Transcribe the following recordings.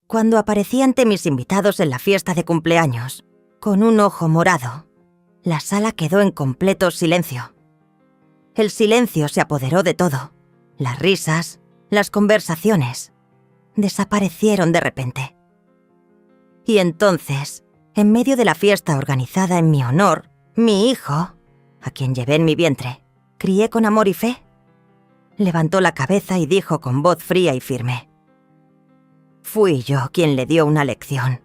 Cuando aparecí ante mis invitados en la fiesta de cumpleaños, con un ojo morado, la sala quedó en completo silencio. El silencio se apoderó de todo. Las risas, las conversaciones, desaparecieron de repente. Y entonces, en medio de la fiesta organizada en mi honor, mi hijo, a quien llevé en mi vientre, crié con amor y fe, levantó la cabeza y dijo con voz fría y firme: «Fui yo quien le dio una lección,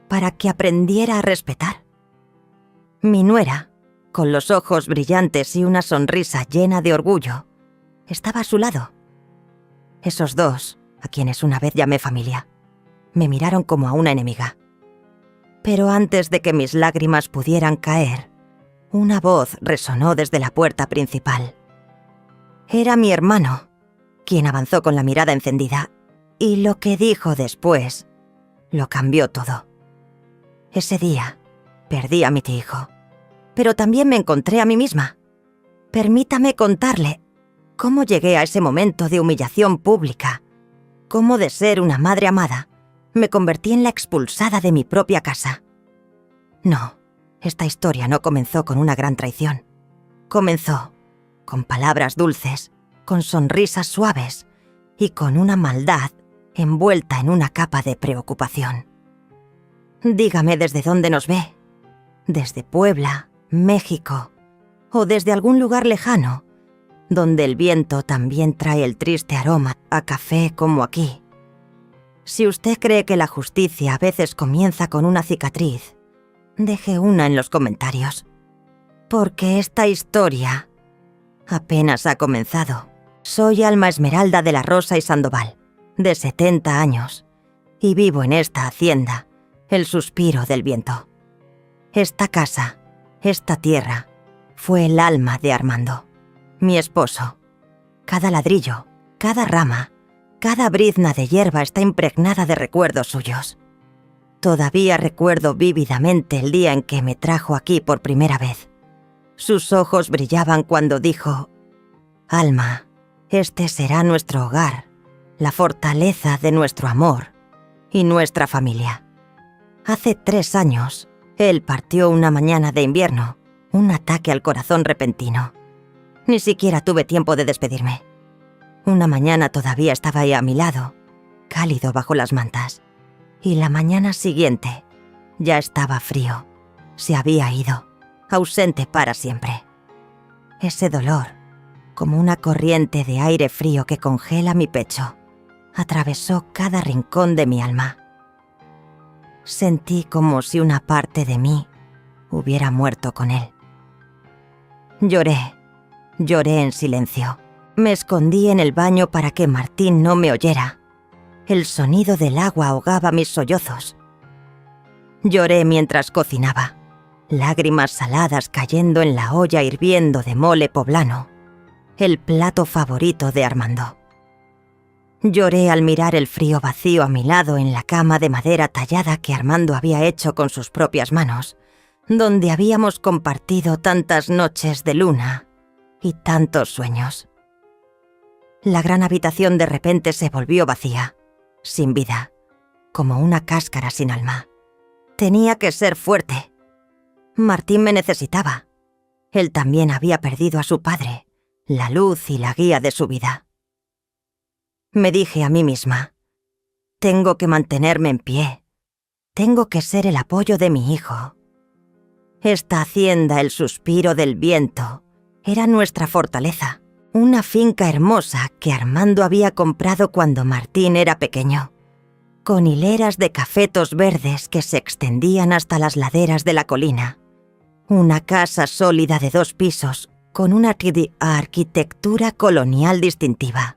para que aprendiera a respetar». Mi nuera, con los ojos brillantes y una sonrisa llena de orgullo, estaba a su lado. Esos dos, a quienes una vez llamé familia, me miraron como a una enemiga. Pero antes de que mis lágrimas pudieran caer, una voz resonó desde la puerta principal. Era mi hermano, quien avanzó con la mirada encendida, y lo que dijo después lo cambió todo. Ese día perdí a mi hijo, pero también me encontré a mí misma. Permítame contarle cómo llegué a ese momento de humillación pública, cómo de ser una madre amada me convertí en la expulsada de mi propia casa. No, esta historia no comenzó con una gran traición. Comenzó con palabras dulces, con sonrisas suaves y con una maldad envuelta en una capa de preocupación. Dígame desde dónde nos ve. Desde Puebla, México, o desde algún lugar lejano, donde el viento también trae el triste aroma a café como aquí. Si usted cree que la justicia a veces comienza con una cicatriz, deje una en los comentarios, porque esta historia apenas ha comenzado. Soy Alma Esmeralda de la Rosa y Sandoval, de 70 años, y vivo en esta hacienda, el suspiro del viento. Esta casa, esta tierra, fue el alma de Armando, mi esposo. Cada ladrillo, cada rama, cada brizna de hierba está impregnada de recuerdos suyos. Todavía recuerdo vívidamente el día en que me trajo aquí por primera vez. Sus ojos brillaban cuando dijo: «Alma, este será nuestro hogar, la fortaleza de nuestro amor y nuestra familia». Hace 3 años, él partió una mañana de invierno, un ataque al corazón repentino. Ni siquiera tuve tiempo de despedirme. Una mañana todavía estaba ahí a mi lado, cálido bajo las mantas. Y la mañana siguiente ya estaba frío. Se había ido, ausente para siempre. Ese dolor, como una corriente de aire frío que congela mi pecho, atravesó cada rincón de mi alma. Sentí como si una parte de mí hubiera muerto con él. Lloré en silencio. Me escondí en el baño para que Martín no me oyera. El sonido del agua ahogaba mis sollozos. Lloré mientras cocinaba, lágrimas saladas cayendo en la olla hirviendo de mole poblano, el plato favorito de Armando. Lloré al mirar el frío vacío a mi lado en la cama de madera tallada que Armando había hecho con sus propias manos, donde habíamos compartido tantas noches de luna y tantos sueños. La gran habitación de repente se volvió vacía, sin vida, como una cáscara sin alma. Tenía que ser fuerte. Martín me necesitaba. Él también había perdido a su padre, la luz y la guía de su vida. Me dije a mí misma: tengo que mantenerme en pie. Tengo que ser el apoyo de mi hijo. Esta hacienda, el suspiro del viento, era nuestra fortaleza. Una finca hermosa que Armando había comprado cuando Martín era pequeño, con hileras de cafetos verdes que se extendían hasta las laderas de la colina. Una casa sólida de 2 pisos, con una arquitectura colonial distintiva.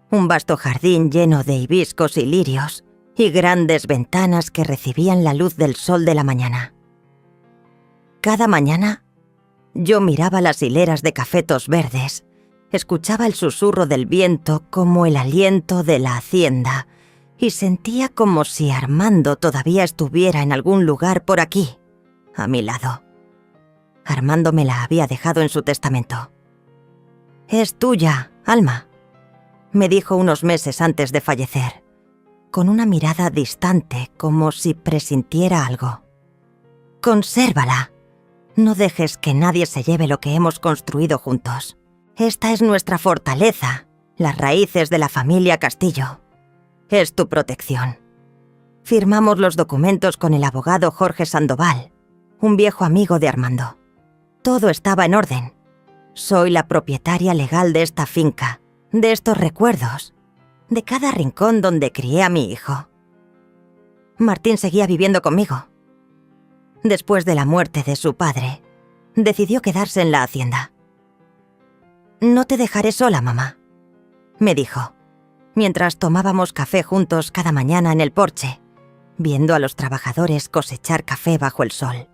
Un vasto jardín lleno de hibiscos y lirios, y grandes ventanas que recibían la luz del sol de la mañana. Cada mañana, yo miraba las hileras de cafetos verdes, escuchaba el susurro del viento como el aliento de la hacienda, y sentía como si Armando todavía estuviera en algún lugar por aquí, a mi lado. Armando me la había dejado en su testamento. «Es tuya, Alma», me dijo unos meses antes de fallecer. con una mirada distante, como si presintiera algo. «Consérvala. No dejes que nadie se lleve lo que hemos construido juntos. Esta es nuestra fortaleza, las raíces de la familia Castillo. Es tu protección». Firmamos los documentos con el abogado Jorge Sandoval, un viejo amigo de Armando. Todo estaba en orden. Soy la propietaria legal de esta finca, de estos recuerdos, de cada rincón donde crié a mi hijo. Martín seguía viviendo conmigo. Después de la muerte de su padre, decidió quedarse en la hacienda. «No te dejaré sola, mamá», me dijo, mientras tomábamos café juntos cada mañana en el porche, viendo a los trabajadores cosechar café bajo el sol.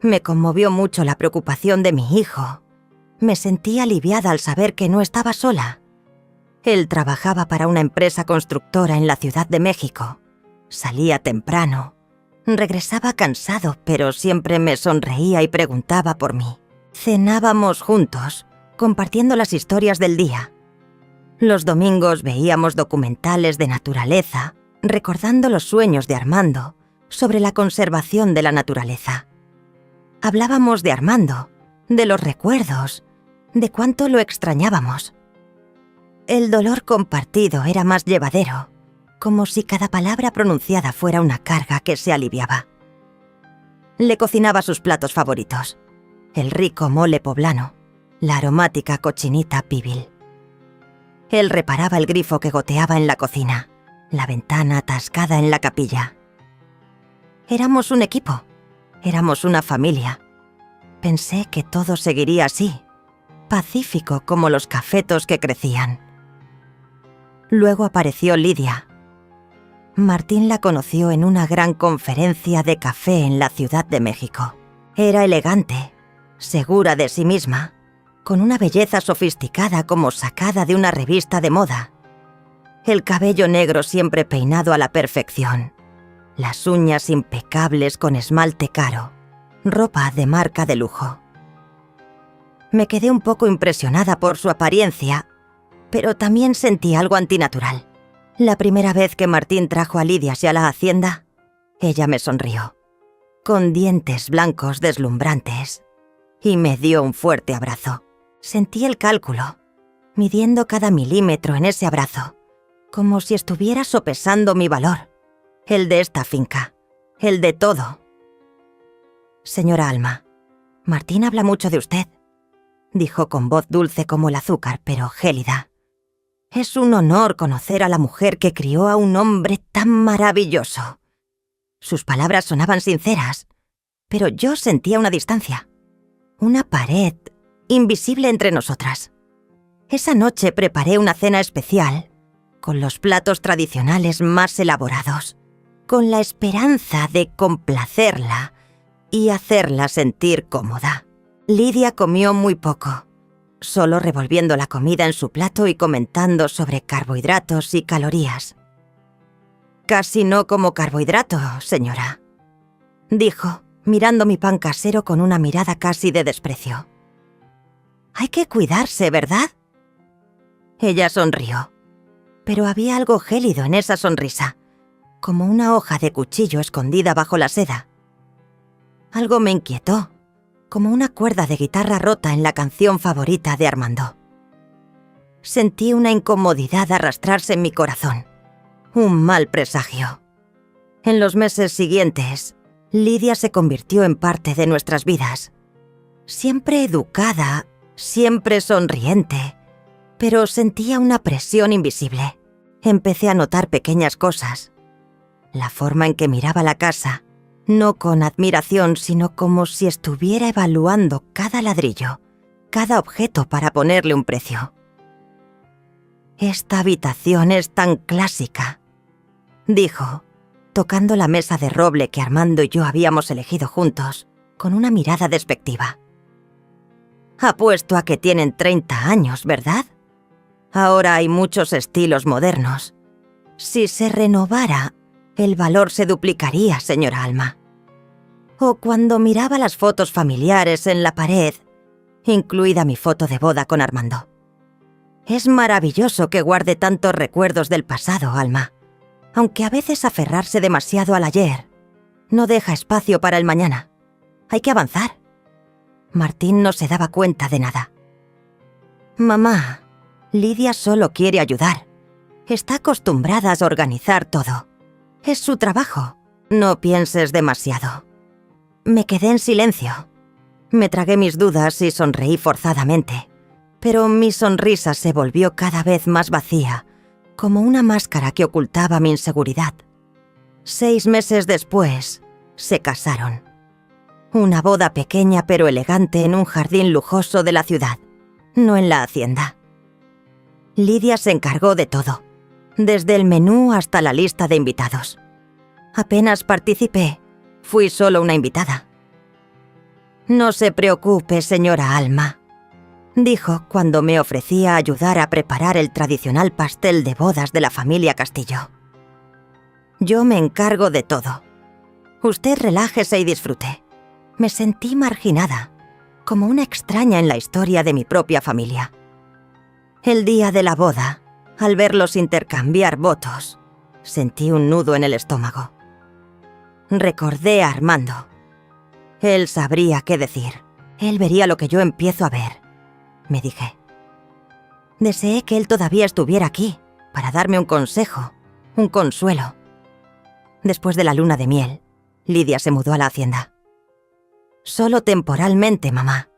Me conmovió mucho la preocupación de mi hijo. Me sentí aliviada al saber que no estaba sola. Él trabajaba para una empresa constructora en la Ciudad de México. Salía temprano. Regresaba cansado, pero siempre me sonreía y preguntaba por mí. Cenábamos juntos, compartiendo las historias del día. Los domingos veíamos documentales de naturaleza, recordando los sueños de Armando sobre la conservación de la naturaleza. Hablábamos de Armando, de los recuerdos, de cuánto lo extrañábamos. El dolor compartido era más llevadero, como si cada palabra pronunciada fuera una carga que se aliviaba. Le cocinaba sus platos favoritos, el rico mole poblano, la aromática cochinita pibil. Él reparaba el grifo que goteaba en la cocina, la ventana atascada en la capilla. Éramos un equipo, éramos una familia. Pensé que todo seguiría así, pacífico como los cafetos que crecían. Luego apareció Lidia. Martín la conoció en una gran conferencia de café en la Ciudad de México. Era elegante, segura de sí misma, con una belleza sofisticada como sacada de una revista de moda. El cabello negro siempre peinado a la perfección, las uñas impecables con esmalte caro, ropa de marca de lujo. Me quedé un poco impresionada por su apariencia, pero también sentí algo antinatural. La primera vez que Martín trajo a Lidia hacia la hacienda, ella me sonrió, con dientes blancos deslumbrantes, y me dio un fuerte abrazo. Sentí el cálculo, midiendo cada milímetro en ese abrazo, como si estuviera sopesando mi valor, el de esta finca, el de todo. «Señora Alma, Martín habla mucho de usted», dijo con voz dulce como el azúcar, pero gélida. «Es un honor conocer a la mujer que crió a un hombre tan maravilloso». Sus palabras sonaban sinceras, pero yo sentía una distancia, una pared invisible entre nosotras. Esa noche preparé una cena especial, con los platos tradicionales más elaborados, con la esperanza de complacerla y hacerla sentir cómoda. Lidia comió muy poco, solo revolviendo la comida en su plato y comentando sobre carbohidratos y calorías. «Casi no como carbohidrato, señora», dijo, mirando mi pan casero con una mirada casi de desprecio. «Hay que cuidarse, ¿verdad?». Ella sonrió, pero había algo gélido en esa sonrisa, como una hoja de cuchillo escondida bajo la seda. Algo me inquietó, como una cuerda de guitarra rota en la canción favorita de Armando. Sentí una incomodidad arrastrarse en mi corazón, un mal presagio. En los meses siguientes, Lidia se convirtió en parte de nuestras vidas. Siempre educada, siempre sonriente, pero sentía una presión invisible. Empecé a notar pequeñas cosas. La forma en que miraba la casa, no con admiración, sino como si estuviera evaluando cada ladrillo, cada objeto para ponerle un precio. «Esta habitación es tan clásica», dijo, tocando la mesa de roble que Armando y yo habíamos elegido juntos, con una mirada despectiva. «Apuesto a que tienen 30 años, ¿verdad? Ahora hay muchos estilos modernos. Si se renovara, el valor se duplicaría, señora Alma». O cuando miraba las fotos familiares en la pared, incluida mi foto de boda con Armando. «Es maravilloso que guarde tantos recuerdos del pasado, Alma. Aunque a veces aferrarse demasiado al ayer no deja espacio para el mañana. Hay que avanzar. Martín no se daba cuenta de nada. Mamá, Lidia solo quiere ayudar. Está acostumbrada a organizar todo. Es su trabajo. No pienses demasiado. Me quedé en silencio. Me tragué mis dudas y sonreí forzadamente. Pero mi sonrisa se volvió cada vez más vacía, como una máscara que ocultaba mi inseguridad. 6 meses después, se casaron. Una boda pequeña pero elegante en un jardín lujoso de la ciudad, no en la hacienda. Lidia se encargó de todo, desde el menú hasta la lista de invitados. Apenas participé, fui solo una invitada. «No se preocupe, señora Alma», dijo cuando me ofrecía ayudar a preparar el tradicional pastel de bodas de la familia Castillo. «Yo me encargo de todo. Usted relájese y disfrute». Me sentí marginada, como una extraña en la historia de mi propia familia. El día de la boda, al verlos intercambiar votos, sentí un nudo en el estómago. Recordé a Armando. Él sabría qué decir. Él vería lo que yo empiezo a ver, me dije. Deseé que él todavía estuviera aquí, para darme un consejo, un consuelo. Después de la luna de miel, Lidia se mudó a la hacienda. «Solo temporalmente, mamá»,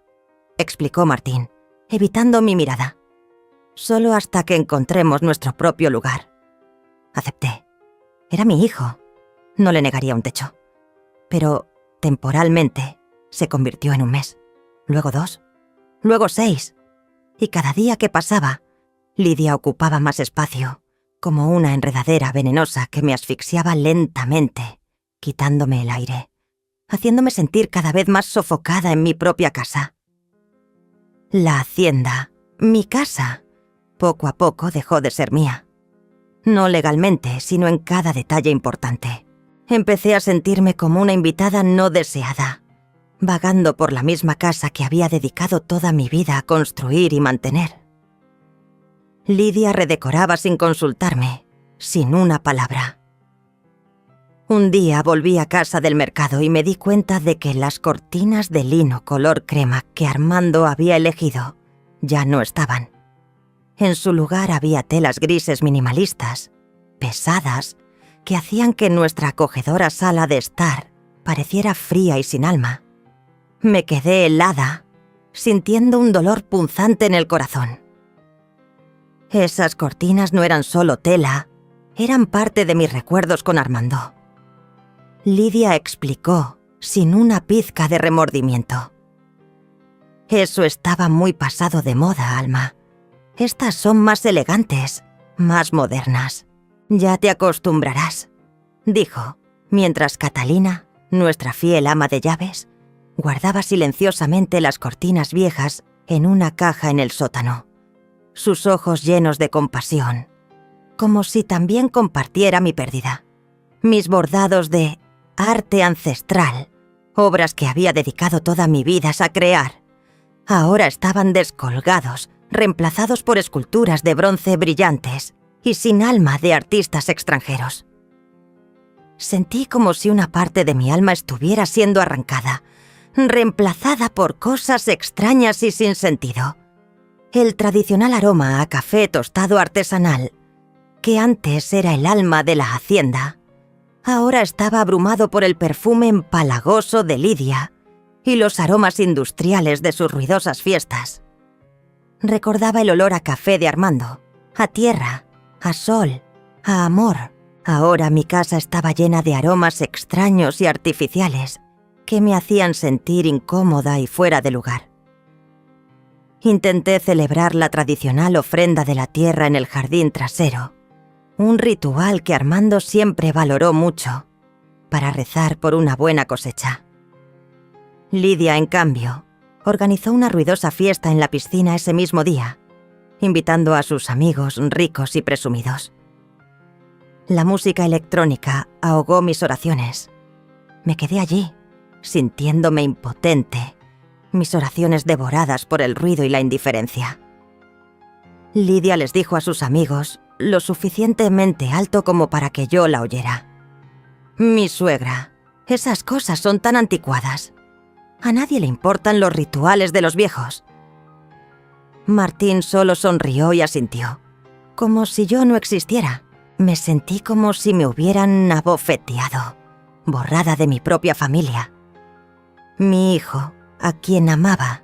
explicó Martín, evitando mi mirada. «Solo hasta que encontremos nuestro propio lugar». Acepté. Era mi hijo. No le negaría un techo. Pero, temporalmente, se convirtió en un mes. Luego 2. Luego 6. Y cada día que pasaba, Lidia ocupaba más espacio, como una enredadera venenosa que me asfixiaba lentamente, quitándome el aire, haciéndome sentir cada vez más sofocada en mi propia casa. La hacienda, mi casa, poco a poco dejó de ser mía. No legalmente, sino en cada detalle importante. Empecé a sentirme como una invitada no deseada, vagando por la misma casa que había dedicado toda mi vida a construir y mantener. Lidia redecoraba sin consultarme, sin una palabra. Un día volví a casa del mercado y me di cuenta de que las cortinas de lino color crema que Armando había elegido ya no estaban. En su lugar había telas grises minimalistas, pesadas, que hacían que nuestra acogedora sala de estar pareciera fría y sin alma. Me quedé helada, sintiendo un dolor punzante en el corazón. Esas cortinas no eran solo tela, eran parte de mis recuerdos con Armando. Lidia explicó, sin una pizca de remordimiento. «Eso estaba muy pasado de moda, Alma. Estas son más elegantes, más modernas. Ya te acostumbrarás», dijo, mientras Catalina, nuestra fiel ama de llaves, guardaba silenciosamente las cortinas viejas en una caja en el sótano, sus ojos llenos de compasión, como si también compartiera mi pérdida. Mis bordados de arte ancestral, obras que había dedicado toda mi vida a crear, ahora estaban descolgados, reemplazados por esculturas de bronce brillantes y sin alma de artistas extranjeros. Sentí como si una parte de mi alma estuviera siendo arrancada, reemplazada por cosas extrañas y sin sentido. El tradicional aroma a café tostado artesanal, que antes era el alma de la hacienda, ahora estaba abrumado por el perfume empalagoso de Lidia y los aromas industriales de sus ruidosas fiestas. Recordaba el olor a café de Armando, a tierra, a sol, a amor. Ahora mi casa estaba llena de aromas extraños y artificiales que me hacían sentir incómoda y fuera de lugar. Intenté celebrar la tradicional ofrenda de la tierra en el jardín trasero, un ritual que Armando siempre valoró mucho, para rezar por una buena cosecha. Lidia, en cambio, organizó una ruidosa fiesta en la piscina ese mismo día, invitando a sus amigos ricos y presumidos. La música electrónica ahogó mis oraciones. Me quedé allí, sintiéndome impotente, mis oraciones devoradas por el ruido y la indiferencia. Lidia les dijo a sus amigos lo suficientemente alto como para que yo la oyera. Mi suegra. Esas cosas son tan anticuadas. A nadie le importan los rituales de los viejos. Martín solo sonrió y asintió, como si yo no existiera. Me sentí como si me hubieran abofeteado, borrada de mi propia familia. Mi hijo, a quien amaba,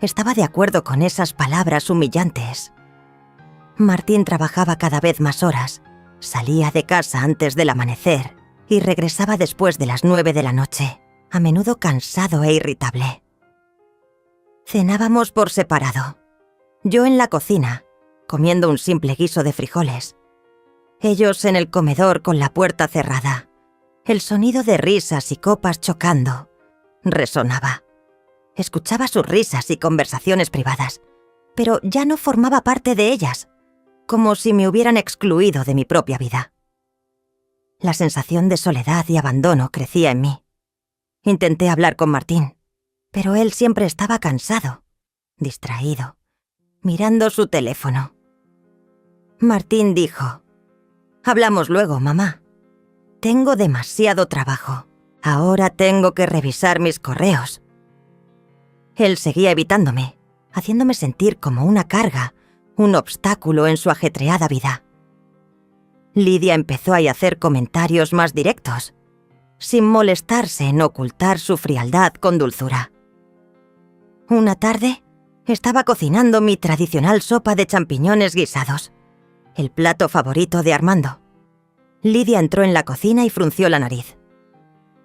estaba de acuerdo con esas palabras humillantes. Martín trabajaba cada vez más horas, salía de casa antes del amanecer y regresaba después de las 9 de la noche, a menudo cansado e irritable. Cenábamos por separado. Yo en la cocina, comiendo un simple guiso de frijoles. Ellos en el comedor con la puerta cerrada. El sonido de risas y copas chocando resonaba. Escuchaba sus risas y conversaciones privadas, pero ya no formaba parte de ellas, como si me hubieran excluido de mi propia vida. La sensación de soledad y abandono crecía en mí. Intenté hablar con Martín, pero él siempre estaba cansado, distraído, mirando su teléfono. Martín dijo: «Hablamos luego, mamá. Tengo demasiado trabajo. Ahora tengo que revisar mis correos». Él seguía evitándome, haciéndome sentir como una carga, un obstáculo en su ajetreada vida. Lidia empezó a hacer comentarios más directos, sin molestarse en ocultar su frialdad con dulzura. Una tarde, estaba cocinando mi tradicional sopa de champiñones guisados, el plato favorito de Armando. Lidia entró en la cocina y frunció la nariz.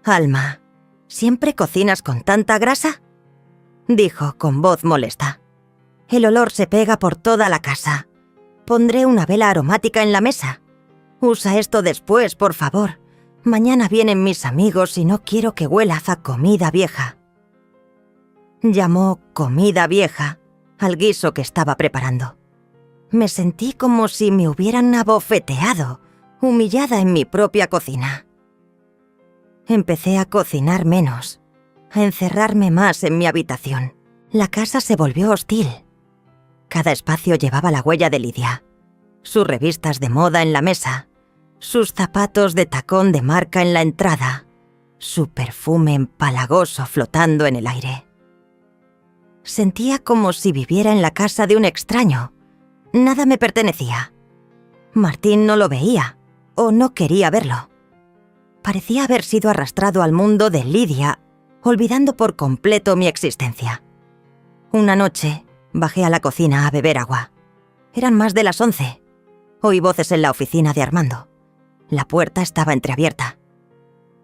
«Alma, ¿siempre cocinas con tanta grasa?», dijo con voz molesta. «El olor se pega por toda la casa. Pondré una vela aromática en la mesa. Usa esto después, por favor. Mañana vienen mis amigos y no quiero que huelas a comida vieja». Llamó comida vieja al guiso que estaba preparando. Me sentí como si me hubieran abofeteado, humillada en mi propia cocina. Empecé a cocinar menos, a encerrarme más en mi habitación. La casa se volvió hostil. Cada espacio llevaba la huella de Lidia, sus revistas de moda en la mesa, sus zapatos de tacón de marca en la entrada, su perfume empalagoso flotando en el aire. Sentía como si viviera en la casa de un extraño. Nada me pertenecía. Martín no lo veía, o no quería verlo. Parecía haber sido arrastrado al mundo de Lidia, olvidando por completo mi existencia. Una noche, bajé a la cocina a beber agua. Eran más de las 11. Oí voces en la oficina de Armando. La puerta estaba entreabierta.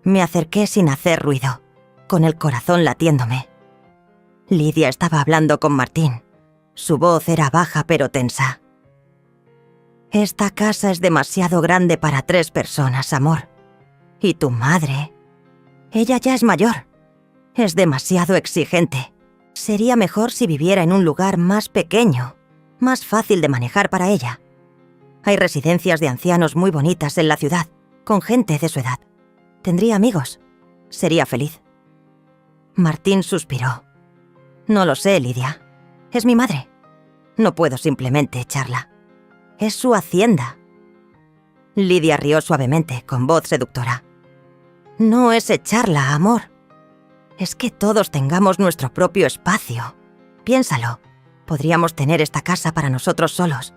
Me acerqué sin hacer ruido, con el corazón latiéndome. Lidia estaba hablando con Martín. Su voz era baja pero tensa. «Esta casa es demasiado grande para 3 personas, amor. Y tu madre, ella ya es mayor. Es demasiado exigente. Sería mejor si viviera en un lugar más pequeño, más fácil de manejar para ella. Hay residencias de ancianos muy bonitas en la ciudad, con gente de su edad. Tendría amigos. Sería feliz». Martín suspiró. «No lo sé, Lidia. Es mi madre. No puedo simplemente echarla. Es su hacienda». Lidia rió suavemente, con voz seductora. «No es echarla, amor. Es que todos tengamos nuestro propio espacio. Piénsalo. Podríamos tener esta casa para nosotros solos.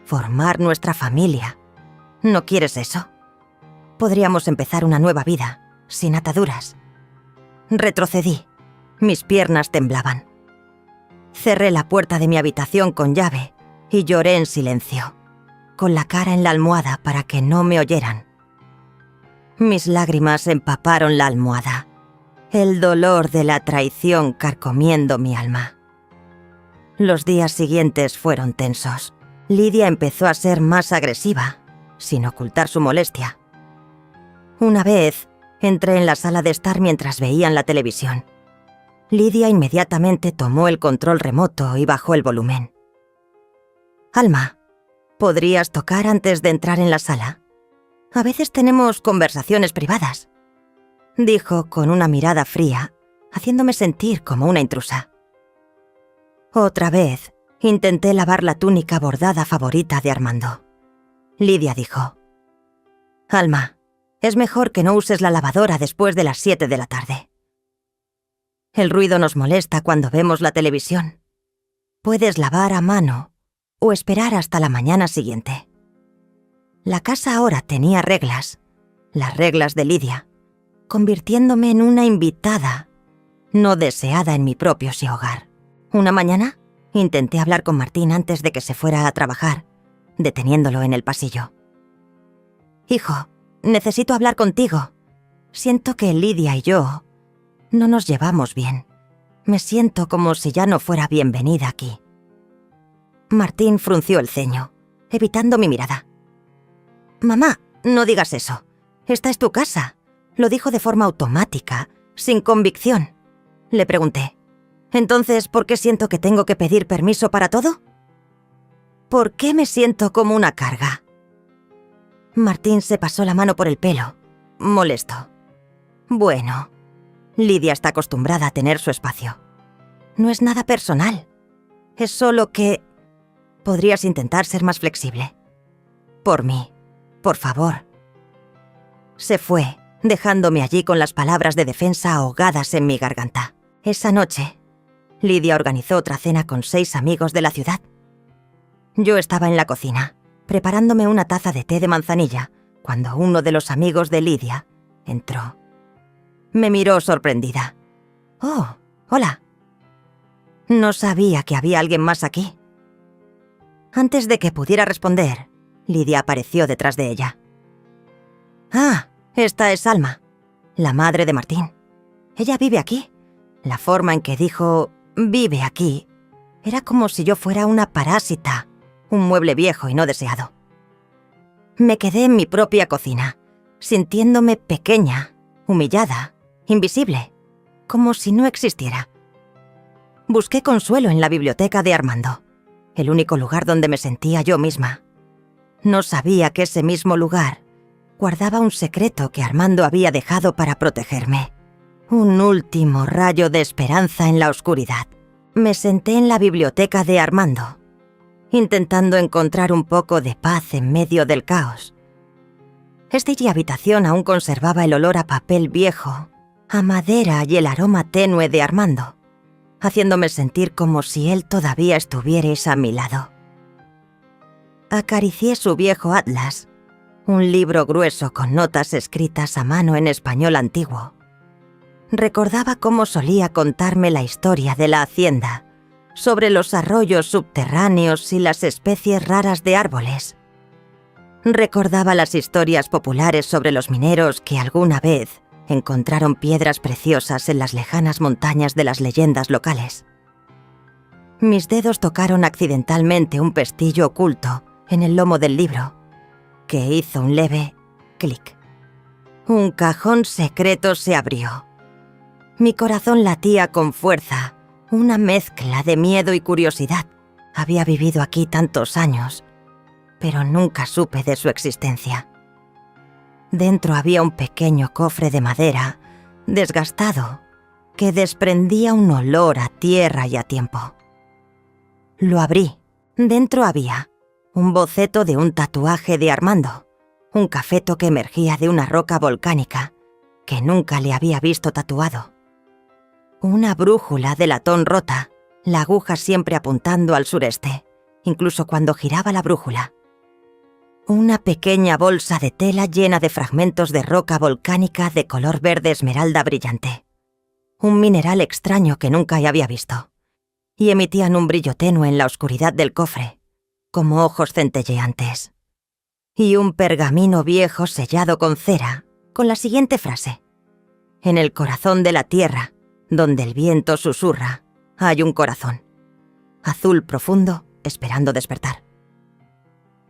Formar nuestra familia. ¿No quieres eso? Podríamos empezar una nueva vida, sin ataduras». Retrocedí. Mis piernas temblaban. Cerré la puerta de mi habitación con llave y lloré en silencio, con la cara en la almohada para que no me oyeran. Mis lágrimas empaparon la almohada, el dolor de la traición carcomiendo mi alma. Los días siguientes fueron tensos. Lidia empezó a ser más agresiva, sin ocultar su molestia. Una vez, entré en la sala de estar mientras veían la televisión. Lidia inmediatamente tomó el control remoto y bajó el volumen. «Alma, ¿podrías tocar antes de entrar en la sala? A veces tenemos conversaciones privadas», dijo con una mirada fría, haciéndome sentir como una intrusa. Otra vez, intenté lavar la túnica bordada favorita de Armando. Lidia dijo: «Alma, es mejor que no uses la lavadora después de las 7 de la tarde. El ruido nos molesta cuando vemos la televisión. Puedes lavar a mano o esperar hasta la mañana siguiente». La casa ahora tenía reglas, las reglas de Lidia, convirtiéndome en una invitada no deseada en mi propio hogar. Una mañana intenté hablar con Martín antes de que se fuera a trabajar, deteniéndolo en el pasillo. «Hijo, necesito hablar contigo. Siento que Lidia y yo no nos llevamos bien. Me siento como si ya no fuera bienvenida aquí». Martín frunció el ceño, evitando mi mirada. «Mamá, no digas eso. Esta es tu casa». Lo dijo de forma automática, sin convicción. Le pregunté: «Entonces, ¿por qué siento que tengo que pedir permiso para todo?». «¿Por qué me siento como una carga?». Martín se pasó la mano por el pelo, molesto. «Bueno, Lidia está acostumbrada a tener su espacio. No es nada personal. Es solo que podrías intentar ser más flexible. Por mí, por favor». Se fue, dejándome allí con las palabras de defensa ahogadas en mi garganta. Esa noche, Lidia organizó otra cena con 6 amigos de la ciudad. Yo estaba en la cocina, preparándome una taza de té de manzanilla, cuando uno de los amigos de Lidia entró. Me miró sorprendida. «Oh, hola». No sabía que había alguien más aquí. Antes de que pudiera responder, Lidia apareció detrás de ella. «Ah, esta es Alma, la madre de Martín. Ella vive aquí». La forma en que dijo «vive aquí» era como si yo fuera una parásita, un mueble viejo y no deseado. Me quedé en mi propia cocina, sintiéndome pequeña, humillada, invisible, como si no existiera. Busqué consuelo en la biblioteca de Armando, el único lugar donde me sentía yo misma. No sabía que ese mismo lugar guardaba un secreto que Armando había dejado para protegerme. Un último rayo de esperanza en la oscuridad. Me senté en la biblioteca de Armando, intentando encontrar un poco de paz en medio del caos. Esta habitación aún conservaba el olor a papel viejo, a madera y el aroma tenue de Armando, haciéndome sentir como si él todavía estuvierais a mi lado. Acaricié su viejo atlas, un libro grueso con notas escritas a mano en español antiguo. Recordaba cómo solía contarme la historia de la hacienda, sobre los arroyos subterráneos y las especies raras de árboles. Recordaba las historias populares sobre los mineros que alguna vez encontraron piedras preciosas en las lejanas montañas de las leyendas locales. Mis dedos tocaron accidentalmente un pestillo oculto en el lomo del libro, que hizo un leve clic. Un cajón secreto se abrió. Mi corazón latía con fuerza, una mezcla de miedo y curiosidad. Había vivido aquí tantos años, pero nunca supe de su existencia. Dentro había un pequeño cofre de madera, desgastado, que desprendía un olor a tierra y a tiempo. Lo abrí. Dentro había un boceto de un tatuaje de Armando, un cafeto que emergía de una roca volcánica que nunca le había visto tatuado. Una brújula de latón rota, la aguja siempre apuntando al sureste, incluso cuando giraba la brújula. Una pequeña bolsa de tela llena de fragmentos de roca volcánica de color verde esmeralda brillante. Un mineral extraño que nunca había visto. Y emitían un brillo tenue en la oscuridad del cofre, como ojos centelleantes. Y un pergamino viejo sellado con cera, con la siguiente frase: «En el corazón de la tierra, donde el viento susurra, hay un corazón, azul profundo, esperando despertar».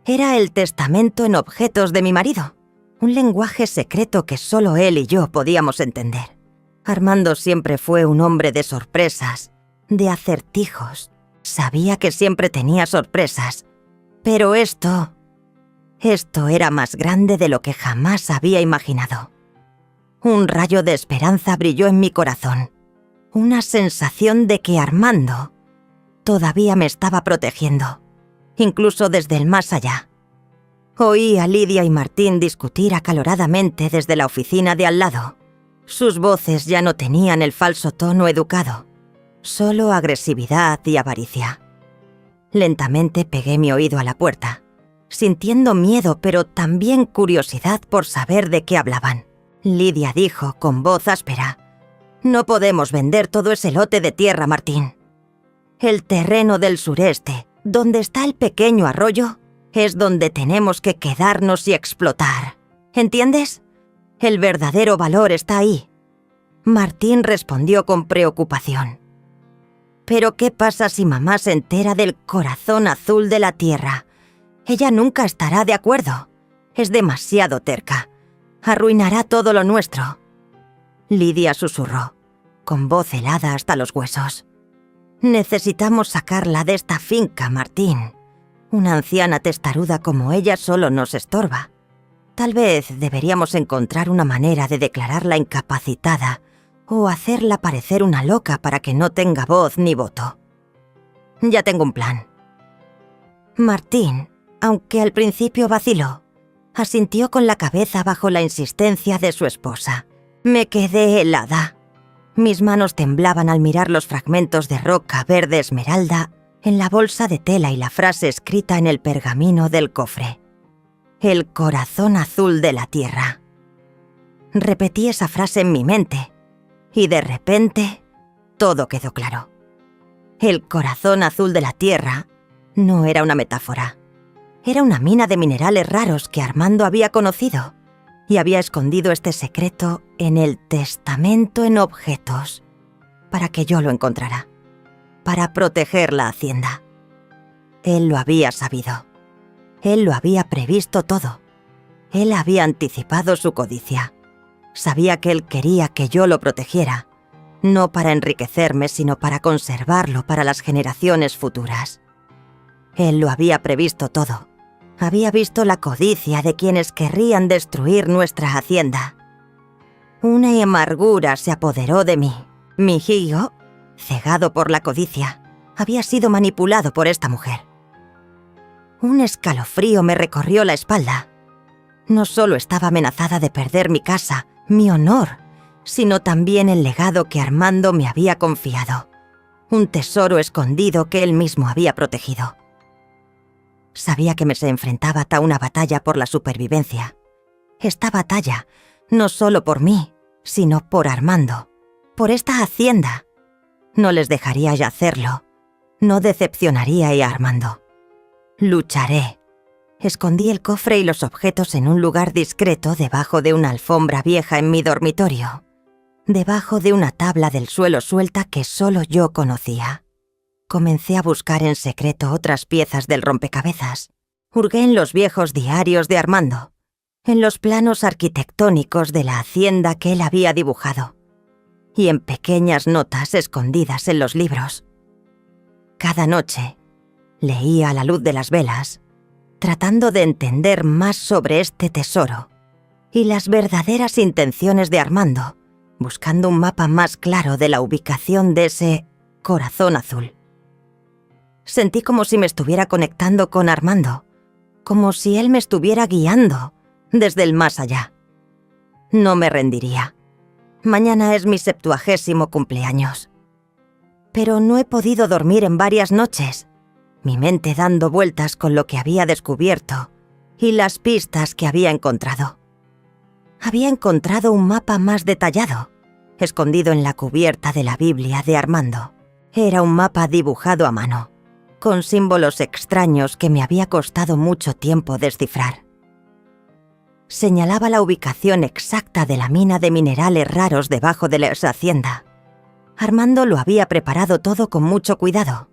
Era el testamento en objetos de mi marido, un lenguaje secreto que solo él y yo podíamos entender. Armando siempre fue un hombre de sorpresas, de acertijos. Sabía que siempre tenía sorpresas, pero esto era más grande de lo que jamás había imaginado. Un rayo de esperanza brilló en mi corazón. Una sensación de que Armando todavía me estaba protegiendo, incluso desde el más allá. Oí a Lidia y Martín discutir acaloradamente desde la oficina de al lado. Sus voces ya no tenían el falso tono educado, solo agresividad y avaricia. Lentamente pegué mi oído a la puerta, sintiendo miedo pero también curiosidad por saber de qué hablaban. Lidia dijo con voz áspera: «No podemos vender todo ese lote de tierra, Martín. El terreno del sureste, donde está el pequeño arroyo, es donde tenemos que quedarnos y explotar. ¿Entiendes? El verdadero valor está ahí». Martín respondió con preocupación: «¿Pero qué pasa si mamá se entera del corazón azul de la tierra? Ella nunca estará de acuerdo. Es demasiado terca. Arruinará todo lo nuestro». Lidia susurró, con voz helada hasta los huesos: «Necesitamos sacarla de esta finca, Martín. Una anciana testaruda como ella solo nos estorba. Tal vez deberíamos encontrar una manera de declararla incapacitada o hacerla parecer una loca para que no tenga voz ni voto. Ya tengo un plan». Martín, aunque al principio vaciló, asintió con la cabeza bajo la insistencia de su esposa. Me quedé helada. Mis manos temblaban al mirar los fragmentos de roca verde esmeralda en la bolsa de tela y la frase escrita en el pergamino del cofre: «El corazón azul de la tierra». Repetí esa frase en mi mente y de repente todo quedó claro. El corazón azul de la tierra no era una metáfora. Era una mina de minerales raros que Armando había conocido y había escondido este secreto en el testamento en objetos para que yo lo encontrara, para proteger la hacienda. Él lo había sabido. Él lo había previsto todo. Él había anticipado su codicia. Sabía que él quería que yo lo protegiera, no para enriquecerme, sino para conservarlo para las generaciones futuras. Él lo había previsto todo. Había visto la codicia de quienes querrían destruir nuestra hacienda. Una amargura se apoderó de mí. Mi hijo, cegado por la codicia, había sido manipulado por esta mujer. Un escalofrío me recorrió la espalda. No solo estaba amenazada de perder mi casa, mi honor, sino también el legado que Armando me había confiado. Un tesoro escondido que él mismo había protegido. Sabía que me se enfrentaba a una batalla por la supervivencia. Esta batalla, no solo por mí, sino por Armando, por esta hacienda. No les dejaría ya hacerlo. No decepcionaría a Armando. Lucharé. Escondí el cofre y los objetos en un lugar discreto debajo de una alfombra vieja en mi dormitorio, debajo de una tabla del suelo suelta que solo yo conocía. Comencé a buscar en secreto otras piezas del rompecabezas. Hurgué en los viejos diarios de Armando, en los planos arquitectónicos de la hacienda que él había dibujado, y en pequeñas notas escondidas en los libros. Cada noche leía a la luz de las velas, tratando de entender más sobre este tesoro y las verdaderas intenciones de Armando, buscando un mapa más claro de la ubicación de ese corazón azul. Sentí como si me estuviera conectando con Armando, como si él me estuviera guiando desde el más allá. No me rendiría. Mañana es mi 70º cumpleaños. Pero no he podido dormir en varias noches, mi mente dando vueltas con lo que había descubierto y las pistas que había encontrado. Había encontrado un mapa más detallado, escondido en la cubierta de la Biblia de Armando. Era un mapa dibujado a mano, con símbolos extraños que me había costado mucho tiempo descifrar. Señalaba la ubicación exacta de la mina de minerales raros debajo de la hacienda. Armando lo había preparado todo con mucho cuidado.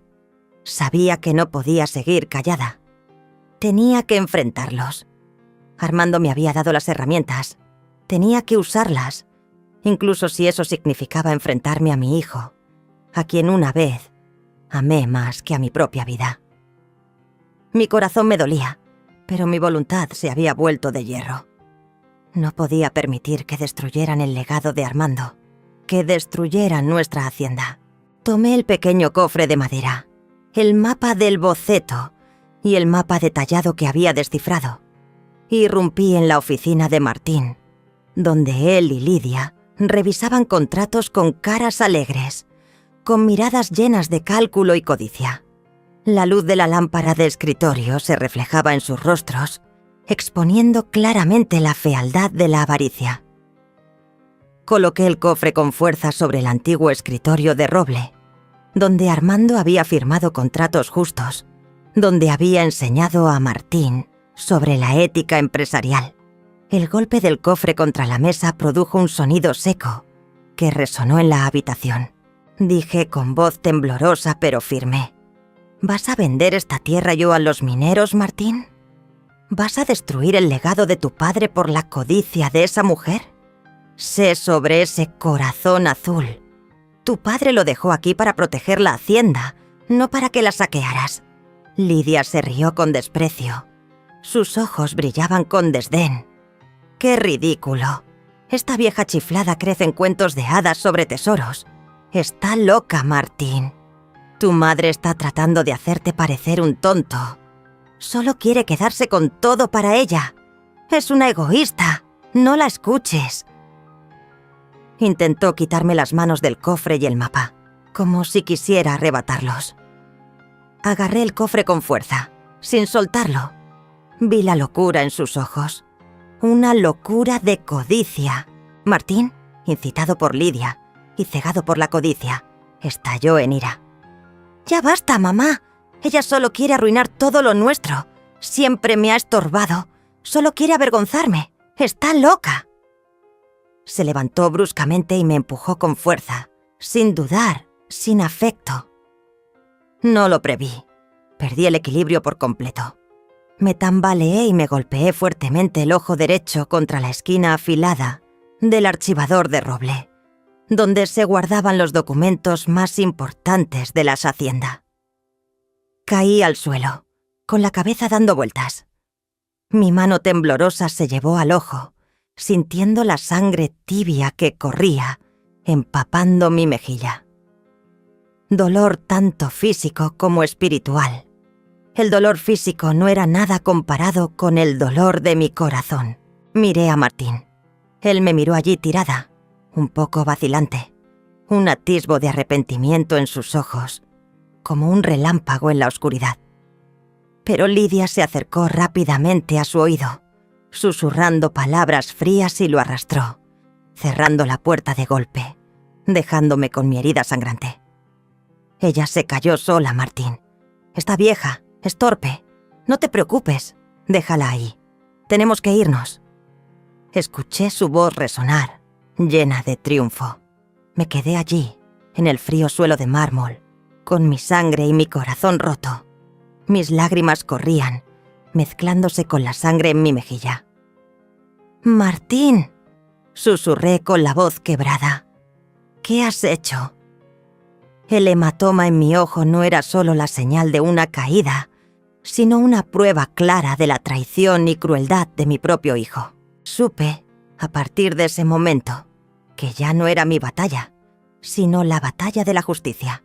Sabía que no podía seguir callada. Tenía que enfrentarlos. Armando me había dado las herramientas. Tenía que usarlas, incluso si eso significaba enfrentarme a mi hijo, a quien una vez amé más que a mi propia vida. Mi corazón me dolía, pero mi voluntad se había vuelto de hierro. No podía permitir que destruyeran el legado de Armando, que destruyeran nuestra hacienda. Tomé el pequeño cofre de madera, el mapa del boceto y el mapa detallado que había descifrado, Irrumpí en la oficina de Martín, donde él y Lidia revisaban contratos con caras alegres, con miradas llenas de cálculo y codicia. La luz de la lámpara de escritorio se reflejaba en sus rostros, exponiendo claramente la fealdad de la avaricia. Coloqué el cofre con fuerza sobre el antiguo escritorio de roble, donde Armando había firmado contratos justos, donde había enseñado a Martín sobre la ética empresarial. El golpe del cofre contra la mesa produjo un sonido seco que resonó en la habitación. Dije con voz temblorosa pero firme: ¿Vas a vender esta tierra yo a los mineros, Martín? ¿Vas a destruir el legado de tu padre por la codicia de esa mujer? Sé sobre ese corazón azul. Tu padre lo dejó aquí para proteger la hacienda, no para que la saquearas. Lidia se rió con desprecio. Sus ojos brillaban con desdén. ¡Qué ridículo! Esta vieja chiflada crece en cuentos de hadas sobre tesoros. Está loca, Martín. Tu madre está tratando de hacerte parecer un tonto. Solo quiere quedarse con todo para ella. Es una egoísta. No la escuches. Intentó quitarme las manos del cofre y el mapa, como si quisiera arrebatarlos. Agarré el cofre con fuerza, sin soltarlo. Vi la locura en sus ojos. Una locura de codicia. Martín, incitado por Lidia y cegado por la codicia, estalló en ira. «Ya basta, mamá. Ella solo quiere arruinar todo lo nuestro. Siempre me ha estorbado. Solo quiere avergonzarme. Está loca». Se levantó bruscamente y me empujó con fuerza, sin dudar, sin afecto. No lo preví. Perdí el equilibrio por completo. Me tambaleé y me golpeé fuertemente el ojo derecho contra la esquina afilada del archivador de roble, donde se guardaban los documentos más importantes de las haciendas. Caí al suelo, con la cabeza dando vueltas. Mi mano temblorosa se llevó al ojo, sintiendo la sangre tibia que corría, empapando mi mejilla. Dolor tanto físico como espiritual. El dolor físico no era nada comparado con el dolor de mi corazón. Miré a Martín. Él me miró allí tirada, un poco vacilante, un atisbo de arrepentimiento en sus ojos, como un relámpago en la oscuridad. Pero Lidia se acercó rápidamente a su oído, susurrando palabras frías y lo arrastró, cerrando la puerta de golpe, dejándome con mi herida sangrante. Ella se cayó sola, Martín. Está vieja, es torpe. No te preocupes, déjala ahí. Tenemos que irnos. Escuché su voz resonar, llena de triunfo. Me quedé allí, en el frío suelo de mármol, con mi sangre y mi corazón roto. Mis lágrimas corrían, mezclándose con la sangre en mi mejilla. «Martín», susurré con la voz quebrada. «¿Qué has hecho?» El hematoma en mi ojo no era solo la señal de una caída, sino una prueba clara de la traición y crueldad de mi propio hijo. Supe, a partir de ese momento, que ya no era mi batalla, sino la batalla de la justicia.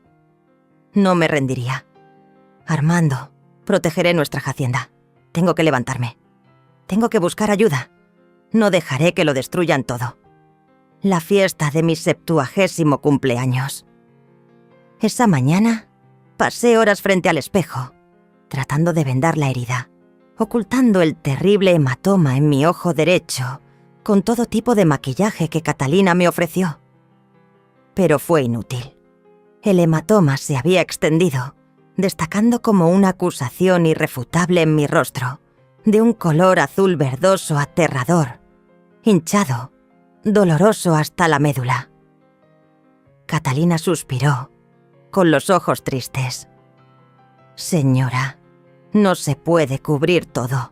No me rendiría. «Armando, protegeré nuestra hacienda. Tengo que levantarme. Tengo que buscar ayuda. No dejaré que lo destruyan todo. La fiesta de mi 70º cumpleaños». Esa mañana pasé horas frente al espejo, tratando de vendar la herida, ocultando el terrible hematoma en mi ojo derecho con todo tipo de maquillaje que Catalina me ofreció. Pero fue inútil. El hematoma se había extendido, destacando como una acusación irrefutable en mi rostro, de un color azul verdoso aterrador, hinchado, doloroso hasta la médula. Catalina suspiró, con los ojos tristes. «Señora, no se puede cubrir todo.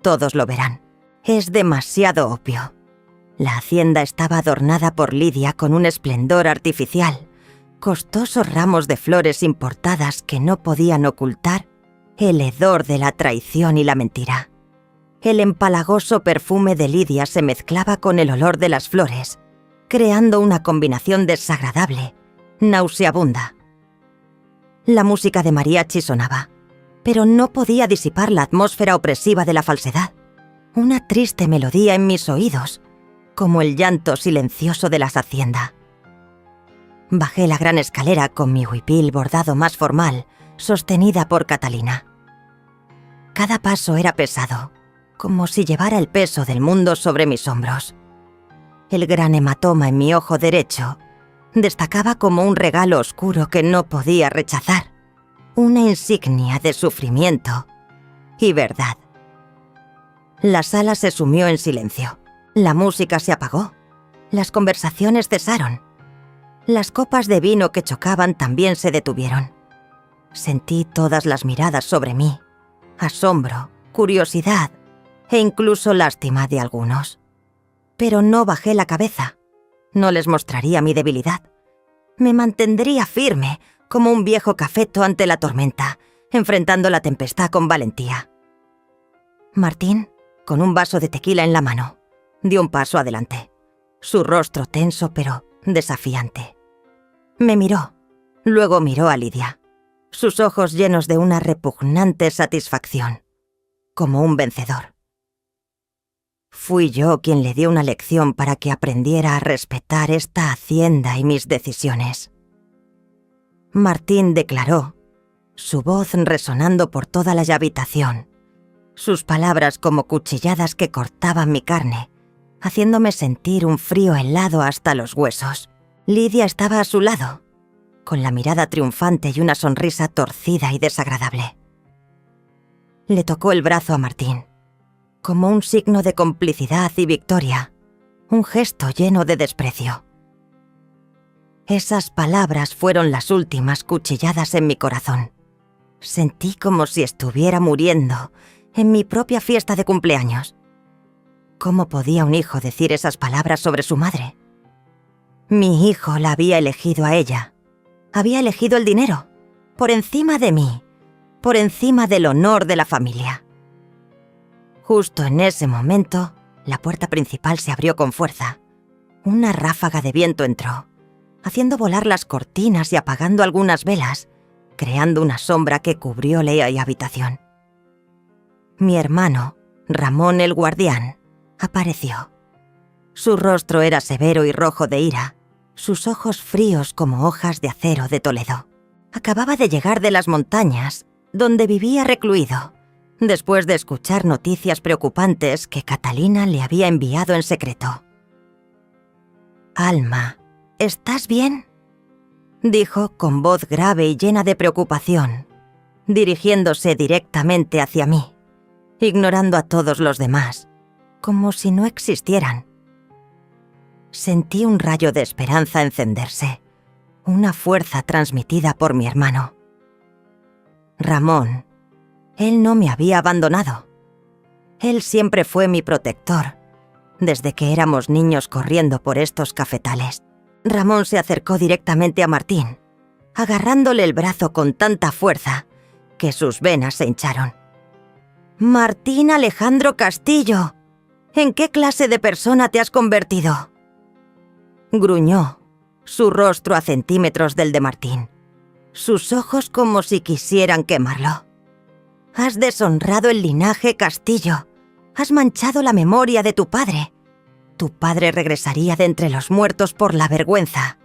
Todos lo verán. Es demasiado obvio». La hacienda estaba adornada por Lidia con un esplendor artificial, costosos ramos de flores importadas que no podían ocultar el hedor de la traición y la mentira. El empalagoso perfume de Lidia se mezclaba con el olor de las flores, creando una combinación desagradable, nauseabunda. La música de mariachi sonaba, pero no podía disipar la atmósfera opresiva de la falsedad. una triste melodía en mis oídos, como el llanto silencioso de las haciendas. Bajé la gran escalera con mi huipil bordado más formal, sostenida por Catalina. Cada paso era pesado, como si llevara el peso del mundo sobre mis hombros. El gran hematoma en mi ojo derecho destacaba como un regalo oscuro que no podía rechazar, una insignia de sufrimiento y verdad. La sala se sumió en silencio. La música se apagó. Las conversaciones cesaron. Las copas de vino que chocaban también se detuvieron. Sentí todas las miradas sobre mí, asombro, curiosidad e incluso lástima de algunos. Pero no bajé la cabeza. No les mostraría mi debilidad. Me mantendría firme, como un viejo cafeto ante la tormenta, enfrentando la tempestad con valentía. Martín, con un vaso de tequila en la mano, dio un paso adelante, su rostro tenso pero desafiante. Me miró, luego miró a Lidia, sus ojos llenos de una repugnante satisfacción, como un vencedor. Fui yo quien le dio una lección para que aprendiera a respetar esta hacienda y mis decisiones. Martín declaró, su voz resonando por toda la habitación, sus palabras como cuchilladas que cortaban mi carne, haciéndome sentir un frío helado hasta los huesos. Lidia estaba a su lado, con la mirada triunfante y una sonrisa torcida y desagradable. Le tocó el brazo a Martín, como un signo de complicidad y victoria, un gesto lleno de desprecio. Esas palabras fueron las últimas cuchilladas en mi corazón. Sentí como si estuviera muriendo en mi propia fiesta de cumpleaños. ¿Cómo podía un hijo decir esas palabras sobre su madre? Mi hijo la había elegido a ella. Había elegido el dinero, por encima de mí, por encima del honor de la familia. Justo en ese momento, la puerta principal se abrió con fuerza. Una ráfaga de viento entró, haciendo volar las cortinas y apagando algunas velas, creando una sombra que cubrió la habitación. Mi hermano, Ramón el guardián, apareció. Su rostro era severo y rojo de ira, sus ojos fríos como hojas de acero de Toledo. Acababa de llegar de las montañas, donde vivía recluido, después de escuchar noticias preocupantes que Catalina le había enviado en secreto. «Alma, ¿estás bien?», dijo con voz grave y llena de preocupación, dirigiéndose directamente hacia mí, ignorando a todos los demás, como si no existieran. Sentí un rayo de esperanza encenderse, una fuerza transmitida por mi hermano. Ramón, él no me había abandonado. Él siempre fue mi protector, desde que éramos niños corriendo por estos cafetales. Ramón se acercó directamente a Martín, agarrándole el brazo con tanta fuerza que sus venas se hincharon. «Martín Alejandro Castillo, ¿en qué clase de persona te has convertido?», gruñó, su rostro a centímetros del de Martín, sus ojos como si quisieran quemarlo. «Has deshonrado el linaje Castillo, has manchado la memoria de tu padre. Tu padre regresaría de entre los muertos por la vergüenza».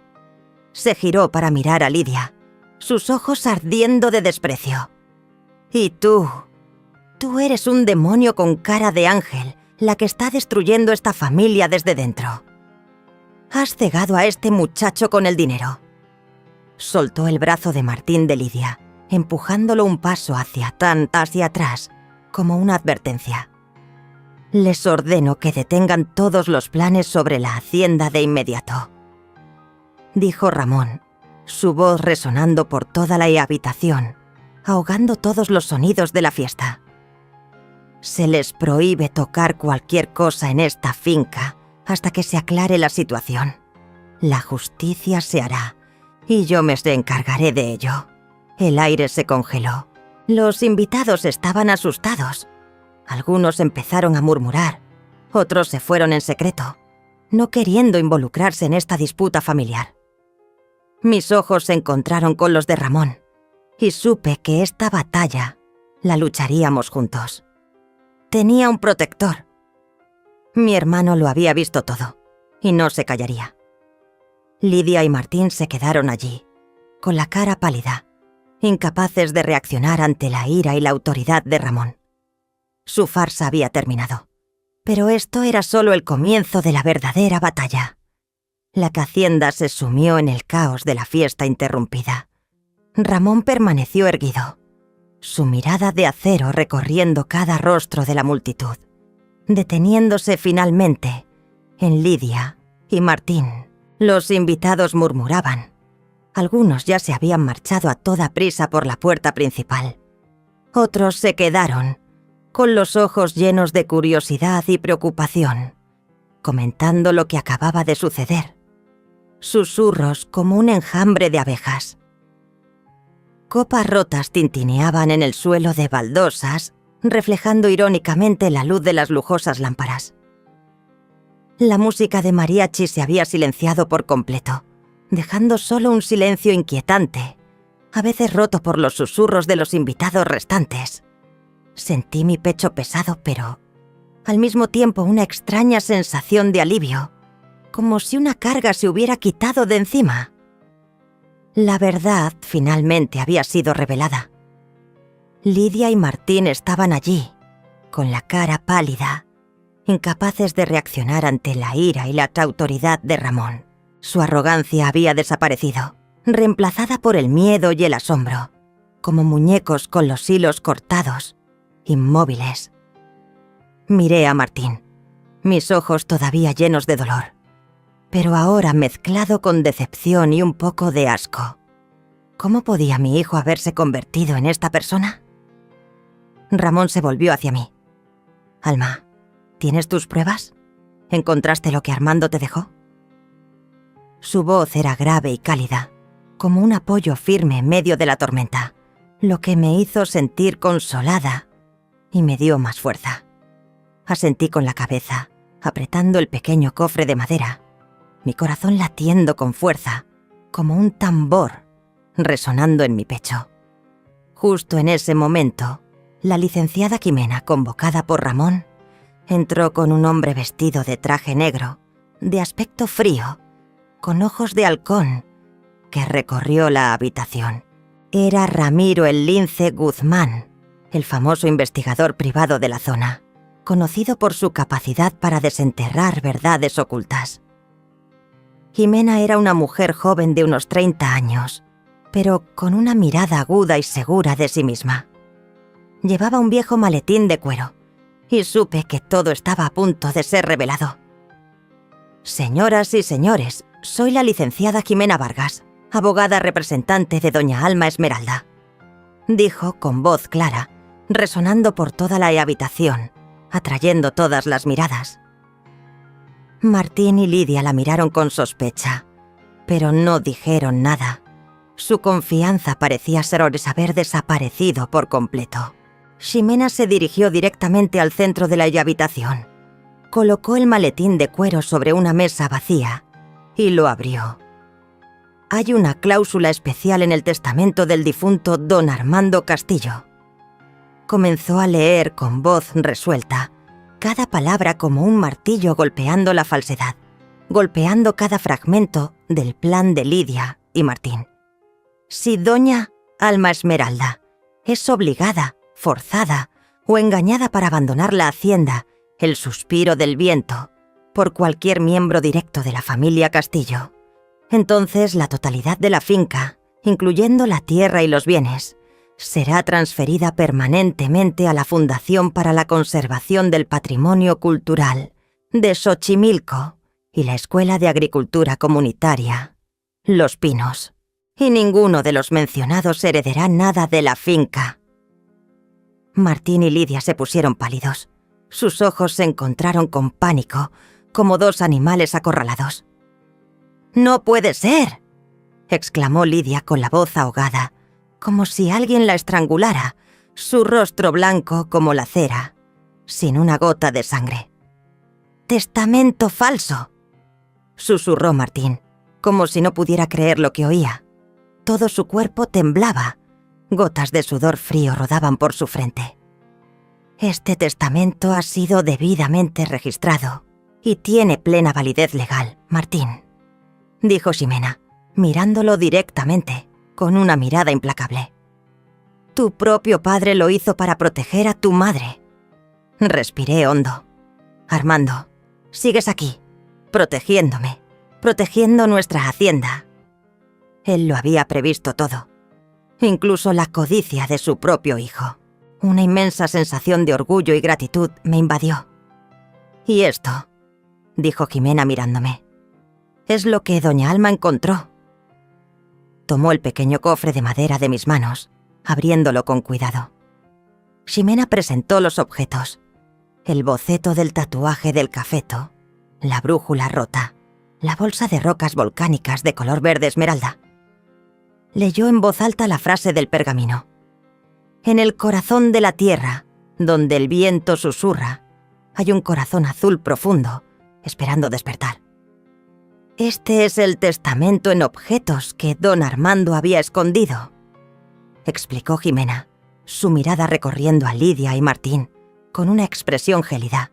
Se giró para mirar a Lidia, sus ojos ardiendo de desprecio. «Y tú eres un demonio con cara de ángel, la que está destruyendo esta familia desde dentro. Has cegado a este muchacho con el dinero». Soltó el brazo de Martín de Lidia, empujándolo un paso hacia atrás, como una advertencia. «Les ordeno que detengan todos los planes sobre la hacienda de inmediato», dijo Ramón, su voz resonando por toda la habitación, ahogando todos los sonidos de la fiesta. «Se les prohíbe tocar cualquier cosa en esta finca hasta que se aclare la situación. La justicia se hará, y yo me encargaré de ello». El aire se congeló. Los invitados estaban asustados. Algunos empezaron a murmurar, otros se fueron en secreto, no queriendo involucrarse en esta disputa familiar. Mis ojos se encontraron con los de Ramón, y supe que esta batalla la lucharíamos juntos. Tenía un protector, Mi hermano lo había visto todo, y no se callaría. Lidia y Martín se quedaron allí, con la cara pálida, incapaces de reaccionar ante la ira y la autoridad de Ramón. Su farsa había terminado, pero esto era solo el comienzo de la verdadera batalla. La Hacienda se sumió en el caos de la fiesta interrumpida. Ramón permaneció erguido, su mirada de acero recorriendo cada rostro de la multitud, deteniéndose finalmente en Lidia y Martín. Los invitados murmuraban. Algunos ya se habían marchado a toda prisa por la puerta principal. Otros se quedaron, con los ojos llenos de curiosidad y preocupación, comentando lo que acababa de suceder. Susurros como un enjambre de abejas. Copas rotas tintineaban en el suelo de baldosas, reflejando irónicamente la luz de las lujosas lámparas. La música de mariachi se había silenciado por completo, dejando solo un silencio inquietante, a veces roto por los susurros de los invitados restantes. Sentí mi pecho pesado, pero al mismo tiempo una extraña sensación de alivio, como si una carga se hubiera quitado de encima. La verdad finalmente había sido revelada. Lidia y Martín estaban allí, con la cara pálida, incapaces de reaccionar ante la ira y la autoridad de Ramón. Su arrogancia había desaparecido, reemplazada por el miedo y el asombro, como muñecos con los hilos cortados, inmóviles. Miré a Martín, mis ojos todavía llenos de dolor, pero ahora mezclado con decepción y un poco de asco. ¿Cómo podía mi hijo haberse convertido en esta persona? Ramón se volvió hacia mí. Alma, ¿tienes tus pruebas? ¿Encontraste lo que Armando te dejó? Su voz era grave y cálida, como un apoyo firme en medio de la tormenta, lo que me hizo sentir consolada y me dio más fuerza. Asentí con la cabeza, apretando el pequeño cofre de madera, mi corazón latiendo con fuerza, como un tambor resonando en mi pecho. Justo en ese momento, la licenciada Jimena, convocada por Ramón, entró con un hombre vestido de traje negro, de aspecto frío, con ojos de halcón, que recorrió la habitación. Era Ramiro el Lince Guzmán, el famoso investigador privado de la zona, conocido por su capacidad para desenterrar verdades ocultas. Jimena era una mujer joven de unos 30 años, pero con una mirada aguda y segura de sí misma. Llevaba un viejo maletín de cuero, y supe que todo estaba a punto de ser revelado. Señoras y señores, soy la licenciada Jimena Vargas, abogada representante de doña Alma Esmeralda, dijo con voz clara, resonando por toda la habitación, atrayendo todas las miradas. Martín y Lidia la miraron con sospecha, pero no dijeron nada. Su confianza parecía haber desaparecido por completo. Ximena se dirigió directamente al centro de la habitación. Colocó el maletín de cuero sobre una mesa vacía y lo abrió. Hay una cláusula especial en el testamento del difunto don Armando Castillo. Comenzó a leer con voz resuelta, cada palabra como un martillo golpeando la falsedad, golpeando cada fragmento del plan de Lidia y Martín. Si doña Alma Esmeralda es obligada, forzada o engañada para abandonar la hacienda, el suspiro del viento, por cualquier miembro directo de la familia Castillo, entonces la totalidad de la finca, incluyendo la tierra y los bienes, será transferida permanentemente a la Fundación para la Conservación del Patrimonio Cultural de Xochimilco y la Escuela de Agricultura Comunitaria, Los Pinos. Y ninguno de los mencionados heredará nada de la finca. Martín y Lidia se pusieron pálidos. Sus ojos se encontraron con pánico, como dos animales acorralados. «¡No puede ser!», exclamó Lidia con la voz ahogada, como si alguien la estrangulara, su rostro blanco como la cera, sin una gota de sangre. «¡Testamento falso!», susurró Martín, como si no pudiera creer lo que oía. Todo su cuerpo temblaba, gotas de sudor frío rodaban por su frente. «Este testamento ha sido debidamente registrado Y tiene plena validez legal, Martín, dijo Ximena, mirándolo directamente, con una mirada implacable. Tu propio padre lo hizo para proteger a tu madre. Respiré hondo. Armando, sigues aquí, protegiéndome, protegiendo nuestra hacienda. Él lo había previsto todo, incluso la codicia de su propio hijo. Una inmensa sensación de orgullo y gratitud me invadió. «¿Y esto?», dijo Ximena mirándome. «Es lo que doña Alma encontró». Tomó el pequeño cofre de madera de mis manos, abriéndolo con cuidado. Ximena presentó los objetos: el boceto del tatuaje del cafeto, la brújula rota, la bolsa de rocas volcánicas de color verde esmeralda. Leyó en voz alta la frase del pergamino: «En el corazón de la tierra, donde el viento susurra, hay un corazón azul profundo, esperando despertar». Este es el testamento en objetos que don Armando había escondido, explicó Ximena, su mirada recorriendo a Lidia y Martín, con una expresión gélida.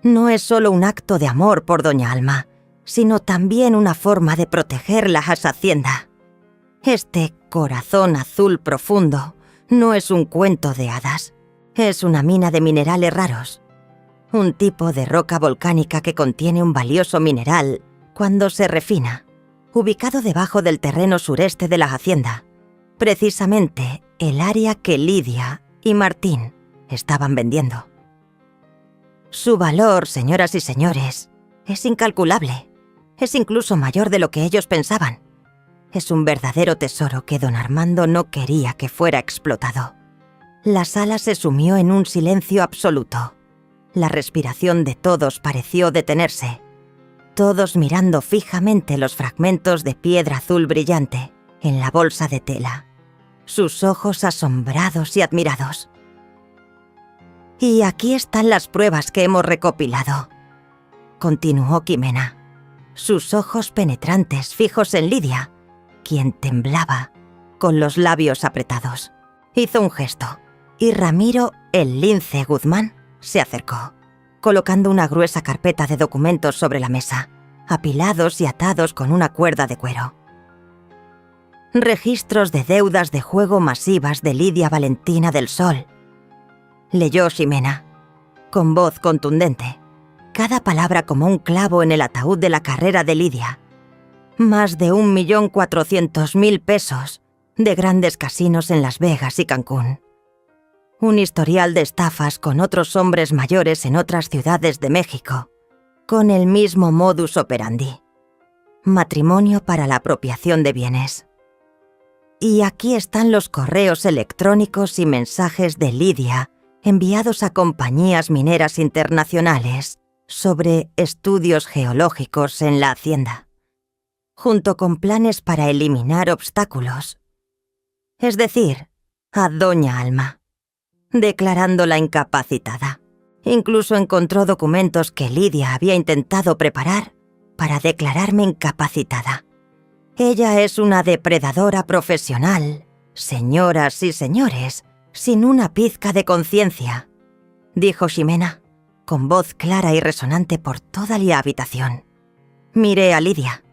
No es solo un acto de amor por doña Alma, sino también una forma de protegerla a su hacienda. Este corazón azul profundo no es un cuento de hadas, es una mina de minerales raros, un tipo de roca volcánica que contiene un valioso mineral cuando se refina, ubicado debajo del terreno sureste de la hacienda, precisamente el área que Lidia y Martín estaban vendiendo. Su valor, señoras y señores, es incalculable, es incluso mayor de lo que ellos pensaban. Es un verdadero tesoro que don Armando no quería que fuera explotado. La sala se sumió en un silencio absoluto. La respiración de todos pareció detenerse, todos mirando fijamente los fragmentos de piedra azul brillante en la bolsa de tela, sus ojos asombrados y admirados. «Y aquí están las pruebas que hemos recopilado», continuó Ximena, sus ojos penetrantes fijos en Lidia, quien temblaba, con los labios apretados. Hizo un gesto, y Ramiro el Lince Guzmán se acercó, colocando una gruesa carpeta de documentos sobre la mesa, apilados y atados con una cuerda de cuero. «Registros de deudas de juego masivas de Lidia Valentina del Sol», leyó Ximena, con voz contundente, cada palabra como un clavo en el ataúd de la carrera de Lidia. «Más de 1.400.000 pesos de grandes casinos en Las Vegas y Cancún. Un historial de estafas con otros hombres mayores en otras ciudades de México, con el mismo modus operandi. Matrimonio para la apropiación de bienes. Y aquí están los correos electrónicos y mensajes de Lidia enviados a compañías mineras internacionales sobre estudios geológicos en la hacienda, junto con planes para eliminar obstáculos. Es decir, a doña Alma, declarándola incapacitada. Incluso encontró documentos que Lidia había intentado preparar para declararme incapacitada. Ella es una depredadora profesional, señoras y señores, sin una pizca de conciencia», dijo Ximena, con voz clara y resonante por toda la habitación. Miré a Lidia.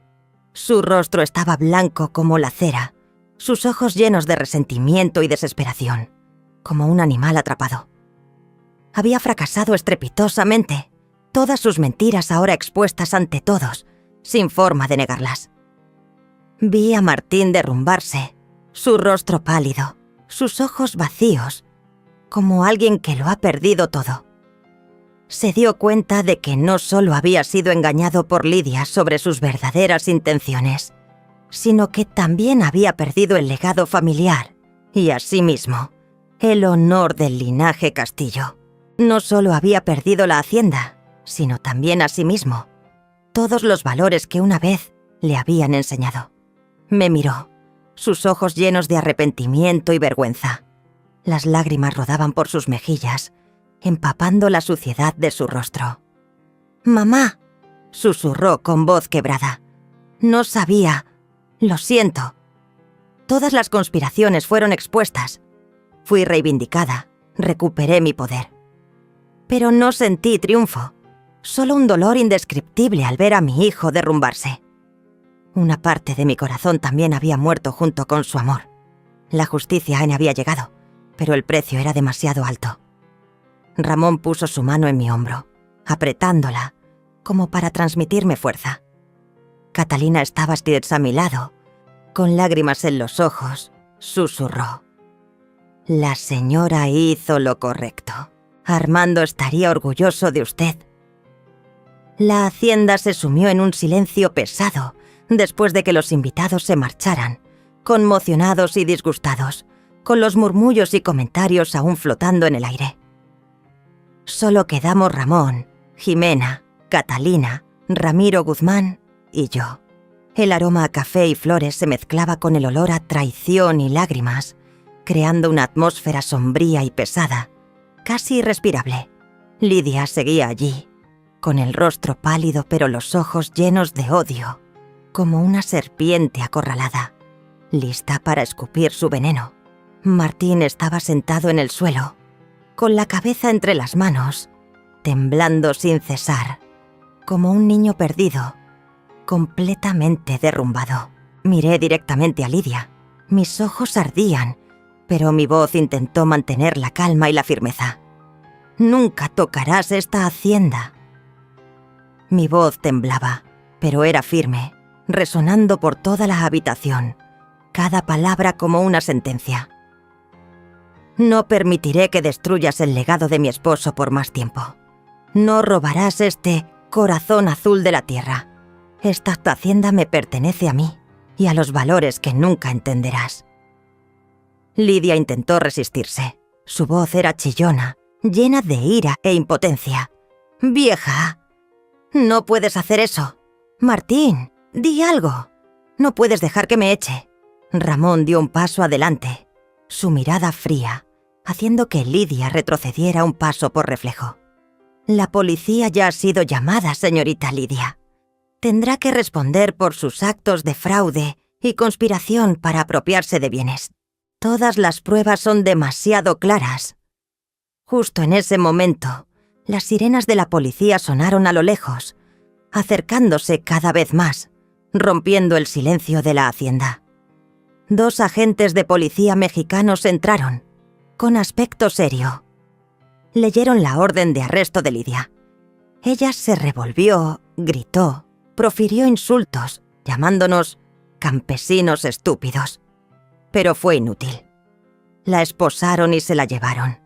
Su rostro estaba blanco como la cera, sus ojos llenos de resentimiento y desesperación, como un animal atrapado. Había fracasado estrepitosamente, todas sus mentiras ahora expuestas ante todos, sin forma de negarlas. Vi a Martín derrumbarse, su rostro pálido, sus ojos vacíos, como alguien que lo ha perdido todo. Se dio cuenta de que no solo había sido engañado por Lidia sobre sus verdaderas intenciones, sino que también había perdido el legado familiar y, asimismo, el honor del linaje Castillo. No solo había perdido la hacienda, sino también a sí mismo, todos los valores que una vez le habían enseñado. Me miró, sus ojos llenos de arrepentimiento y vergüenza. Las lágrimas rodaban por sus mejillas, empapando la suciedad de su rostro. «Mamá», susurró con voz quebrada. «No sabía. Lo siento. Todas las conspiraciones fueron expuestas. Fui reivindicada, recuperé mi poder. Pero no sentí triunfo. Solo un dolor indescriptible al ver a mi hijo derrumbarse. Una parte de mi corazón también había muerto junto con su amor. La justicia había llegado, pero el precio era demasiado alto. Ramón puso su mano en mi hombro, apretándola, como para transmitirme fuerza. Catalina estaba a mi lado, con lágrimas en los ojos, susurró: «La señora hizo lo correcto. Armando estaría orgulloso de usted». La hacienda se sumió en un silencio pesado después de que los invitados se marcharan, conmocionados y disgustados, con los murmullos y comentarios aún flotando en el aire. Solo quedamos Ramón, Jimena, Catalina, Ramiro Guzmán y yo. El aroma a café y flores se mezclaba con el olor a traición y lágrimas, creando una atmósfera sombría y pesada, casi irrespirable. Lidia seguía allí, con el rostro pálido pero los ojos llenos de odio, como una serpiente acorralada, lista para escupir su veneno. Martín estaba sentado en el suelo, con la cabeza entre las manos, temblando sin cesar, como un niño perdido, completamente derrumbado. Miré directamente a Lidia. Mis ojos ardían, pero mi voz intentó mantener la calma y la firmeza. «Nunca tocarás esta hacienda». Mi voz temblaba, pero era firme, resonando por toda la habitación, cada palabra como una sentencia. «No permitiré que destruyas el legado de mi esposo por más tiempo. No robarás este corazón azul de la tierra. Esta hacienda me pertenece a mí y a los valores que nunca entenderás». Lidia intentó resistirse. Su voz era chillona, llena de ira e impotencia. «Vieja, no puedes hacer eso. Martín, di algo. No puedes dejar que me eche». Ramón dio un paso adelante, su mirada fría, haciendo que Lidia retrocediera un paso por reflejo. «La policía ya ha sido llamada, señorita Lidia. Tendrá que responder por sus actos de fraude y conspiración para apropiarse de bienes. Todas las pruebas son demasiado claras». Justo en ese momento, las sirenas de la policía sonaron a lo lejos, acercándose cada vez más, rompiendo el silencio de la hacienda. 2 agentes de policía mexicanos entraron, con aspecto serio. Leyeron la orden de arresto de Lidia. Ella se revolvió, gritó, profirió insultos, llamándonos campesinos estúpidos. Pero fue inútil. La esposaron y se la llevaron,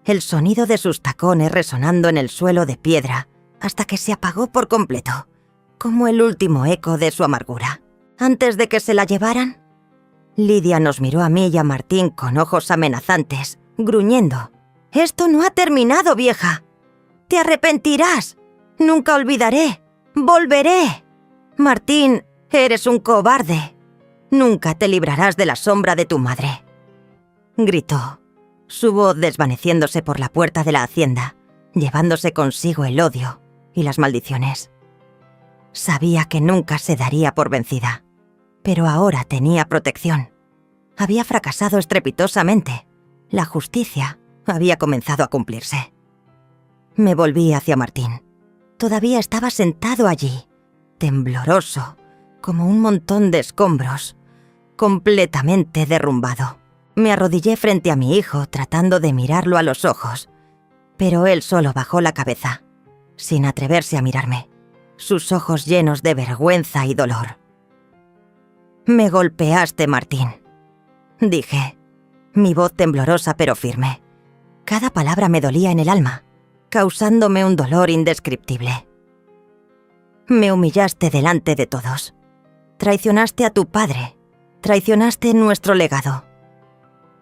el sonido de sus tacones resonando en el suelo de piedra hasta que se apagó por completo, como el último eco de su amargura. Antes de que se la llevaran, Lidia nos miró a mí y a Martín con ojos amenazantes, gruñendo: «Esto no ha terminado, vieja. Te arrepentirás. Nunca olvidaré. Volveré. Martín, eres un cobarde. Nunca te librarás de la sombra de tu madre», gritó, su voz desvaneciéndose por la puerta de la hacienda, llevándose consigo el odio y las maldiciones. Sabía que nunca se daría por vencida, pero ahora tenía protección. Había fracasado estrepitosamente. La justicia había comenzado a cumplirse. Me volví hacia Martín. Todavía estaba sentado allí, tembloroso, como un montón de escombros, completamente derrumbado. Me arrodillé frente a mi hijo tratando de mirarlo a los ojos, pero él solo bajó la cabeza, sin atreverse a mirarme, sus ojos llenos de vergüenza y dolor. «Me golpeaste, Martín», dije, mi voz temblorosa pero firme. Cada palabra me dolía en el alma, causándome un dolor indescriptible. «Me humillaste delante de todos. Traicionaste a tu padre. Traicionaste nuestro legado.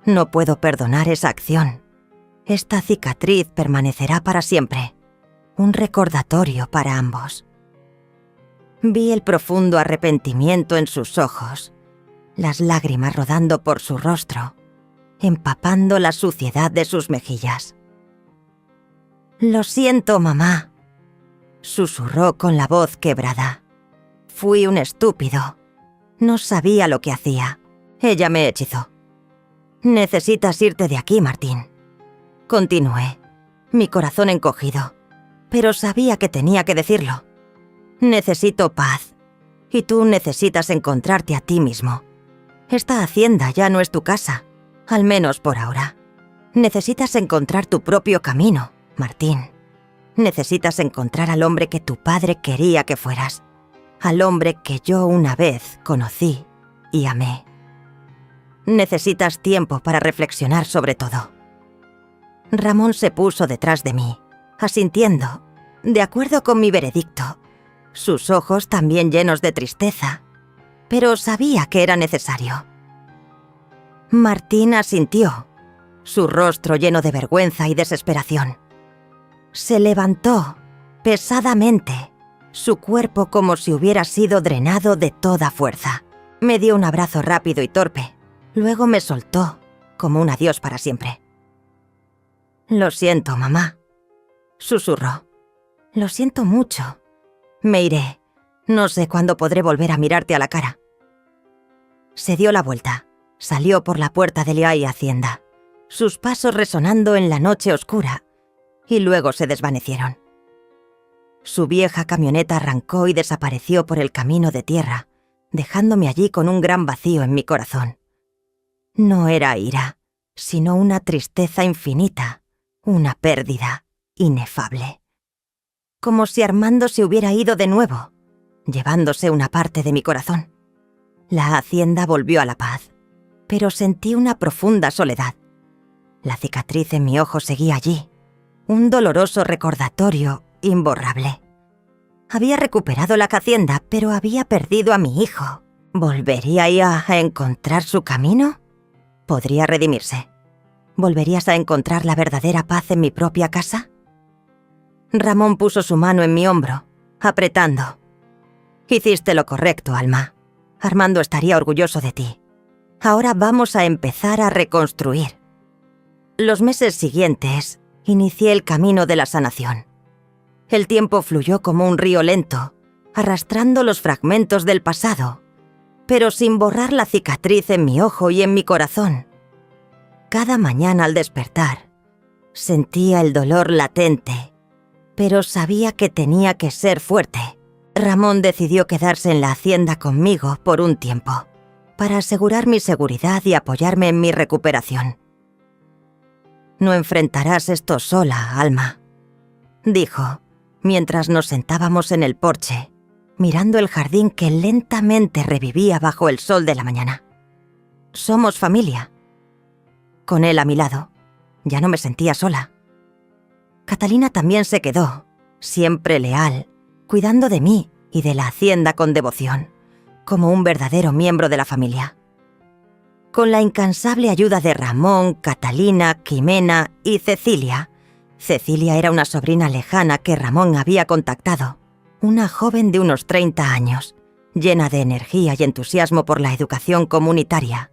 No puedo perdonar esa acción. Esta cicatriz permanecerá para siempre. Un recordatorio para ambos». Vi el profundo arrepentimiento en sus ojos, las lágrimas rodando por su rostro, empapando la suciedad de sus mejillas. «Lo siento, mamá», susurró con la voz quebrada. «Fui un estúpido. No sabía lo que hacía. Ella me hechizó». «Necesitas irte de aquí, Martín», continué, mi corazón encogido. pero sabía que tenía que decirlo. Necesito paz, y tú necesitas encontrarte a ti mismo. Esta hacienda ya no es tu casa, al menos por ahora. Necesitas encontrar tu propio camino, Martín. Necesitas encontrar al hombre que tu padre quería que fueras, al hombre que yo una vez conocí y amé. Necesitas tiempo para reflexionar sobre todo. Ramón se puso detrás de mí, asintiendo, de acuerdo con mi veredicto, sus ojos también llenos de tristeza, pero sabía que era necesario. Martín asintió, su rostro lleno de vergüenza y desesperación. Se levantó, pesadamente, su cuerpo como si hubiera sido drenado de toda fuerza. Me dio un abrazo rápido y torpe, luego me soltó, como un adiós para siempre. «Lo siento, mamá», susurró. «Lo siento mucho. Me iré. No sé cuándo podré volver a mirarte a la cara». Se dio la vuelta. Salió por la puerta de la hacienda, sus pasos resonando en la noche oscura, y luego se desvanecieron. Su vieja camioneta arrancó y desapareció por el camino de tierra, dejándome allí con un gran vacío en mi corazón. No era ira, sino una tristeza infinita, una pérdida inefable. Como si Armando se hubiera ido de nuevo, llevándose una parte de mi corazón. La hacienda volvió a la paz, pero sentí una profunda soledad. La cicatriz en mi ojo seguía allí, un doloroso recordatorio imborrable. Había recuperado la hacienda, pero había perdido a mi hijo. ¿Volvería a encontrar su camino? ¿Podría redimirse? ¿Volverías a encontrar la verdadera paz en mi propia casa? Ramón puso su mano en mi hombro, apretando. «Hiciste lo correcto, Alma. Armando estaría orgulloso de ti. Ahora vamos a empezar a reconstruir». Los meses siguientes, inicié el camino de la sanación. El tiempo fluyó como un río lento, arrastrando los fragmentos del pasado, pero sin borrar la cicatriz en mi ojo y en mi corazón. Cada mañana al despertar, sentía el dolor latente, pero sabía que tenía que ser fuerte. Ramón decidió quedarse en la hacienda conmigo por un tiempo, para asegurar mi seguridad y apoyarme en mi recuperación. «No enfrentarás esto sola, Alma», dijo, mientras nos sentábamos en el porche, mirando el jardín que lentamente revivía bajo el sol de la mañana. «Somos familia». Con él a mi lado, ya no me sentía sola. Catalina también se quedó, siempre leal, cuidando de mí y de la hacienda con devoción, como un verdadero miembro de la familia. Con la incansable ayuda de Ramón, Catalina, Quimena y Cecilia. Cecilia era una sobrina lejana que Ramón había contactado, una joven de unos 30 años, llena de energía y entusiasmo por la educación comunitaria.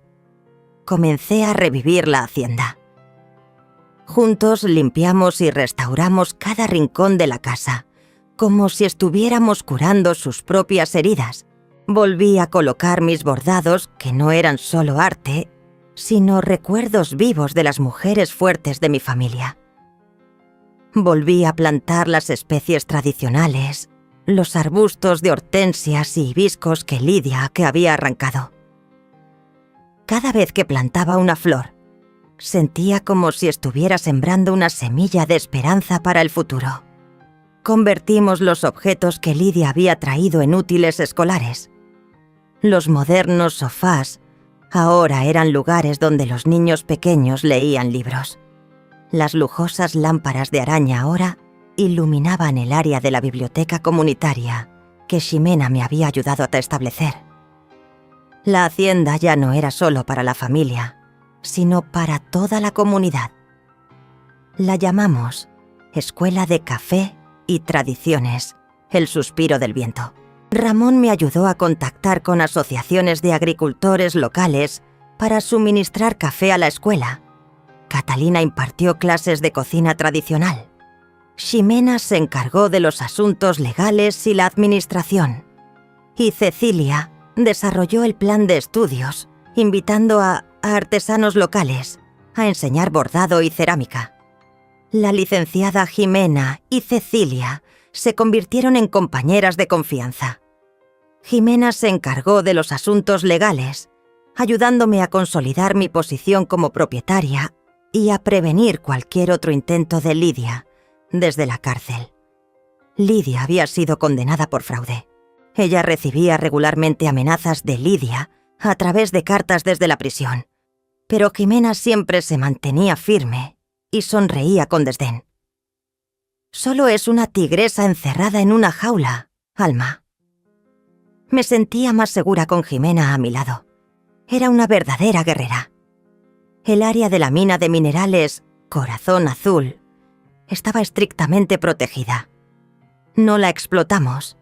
Comencé a revivir la hacienda. Juntos limpiamos y restauramos cada rincón de la casa, como si estuviéramos curando sus propias heridas. Volví a colocar mis bordados, que no eran solo arte, sino recuerdos vivos de las mujeres fuertes de mi familia. Volví a plantar las especies tradicionales, los arbustos de hortensias y hibiscos que Lidia había arrancado. Cada vez que plantaba una flor, sentía como si estuviera sembrando una semilla de esperanza para el futuro. Convertimos los objetos que Lidia había traído en útiles escolares. Los modernos sofás ahora eran lugares donde los niños pequeños leían libros. Las lujosas lámparas de araña ahora iluminaban el área de la biblioteca comunitaria que Ximena me había ayudado a establecer. La hacienda ya no era solo para la familia, sino para toda la comunidad. La llamamos Escuela de Café y Tradiciones, el suspiro del viento. Ramón me ayudó a contactar con asociaciones de agricultores locales para suministrar café a la escuela. Catalina impartió clases de cocina tradicional. Ximena se encargó de los asuntos legales y la administración. Y Cecilia desarrolló el plan de estudios, invitando a artesanos locales a enseñar bordado y cerámica. La licenciada Jimena y Cecilia se convirtieron en compañeras de confianza. Jimena se encargó de los asuntos legales, ayudándome a consolidar mi posición como propietaria y a prevenir cualquier otro intento de Lidia desde la cárcel. Lidia había sido condenada por fraude. Ella recibía regularmente amenazas de Lidia a través de cartas desde la prisión, pero Jimena siempre se mantenía firme y sonreía con desdén. Solo es una tigresa encerrada en una jaula, Alma. Me sentía más segura con Jimena a mi lado. Era una verdadera guerrera. El área de la mina de minerales Corazón Azul estaba estrictamente protegida. No la explotamos,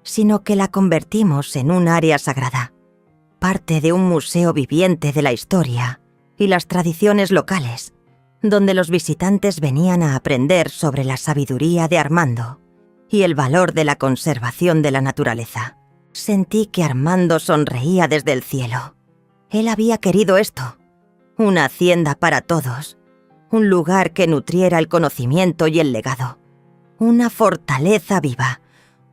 sino que la convertimos en un área sagrada, parte de un museo viviente de la historia y las tradiciones locales, donde los visitantes venían a aprender sobre la sabiduría de Armando y el valor de la conservación de la naturaleza. Sentí que Armando sonreía desde el cielo. Él había querido esto, una hacienda para todos, un lugar que nutriera el conocimiento y el legado, una fortaleza viva,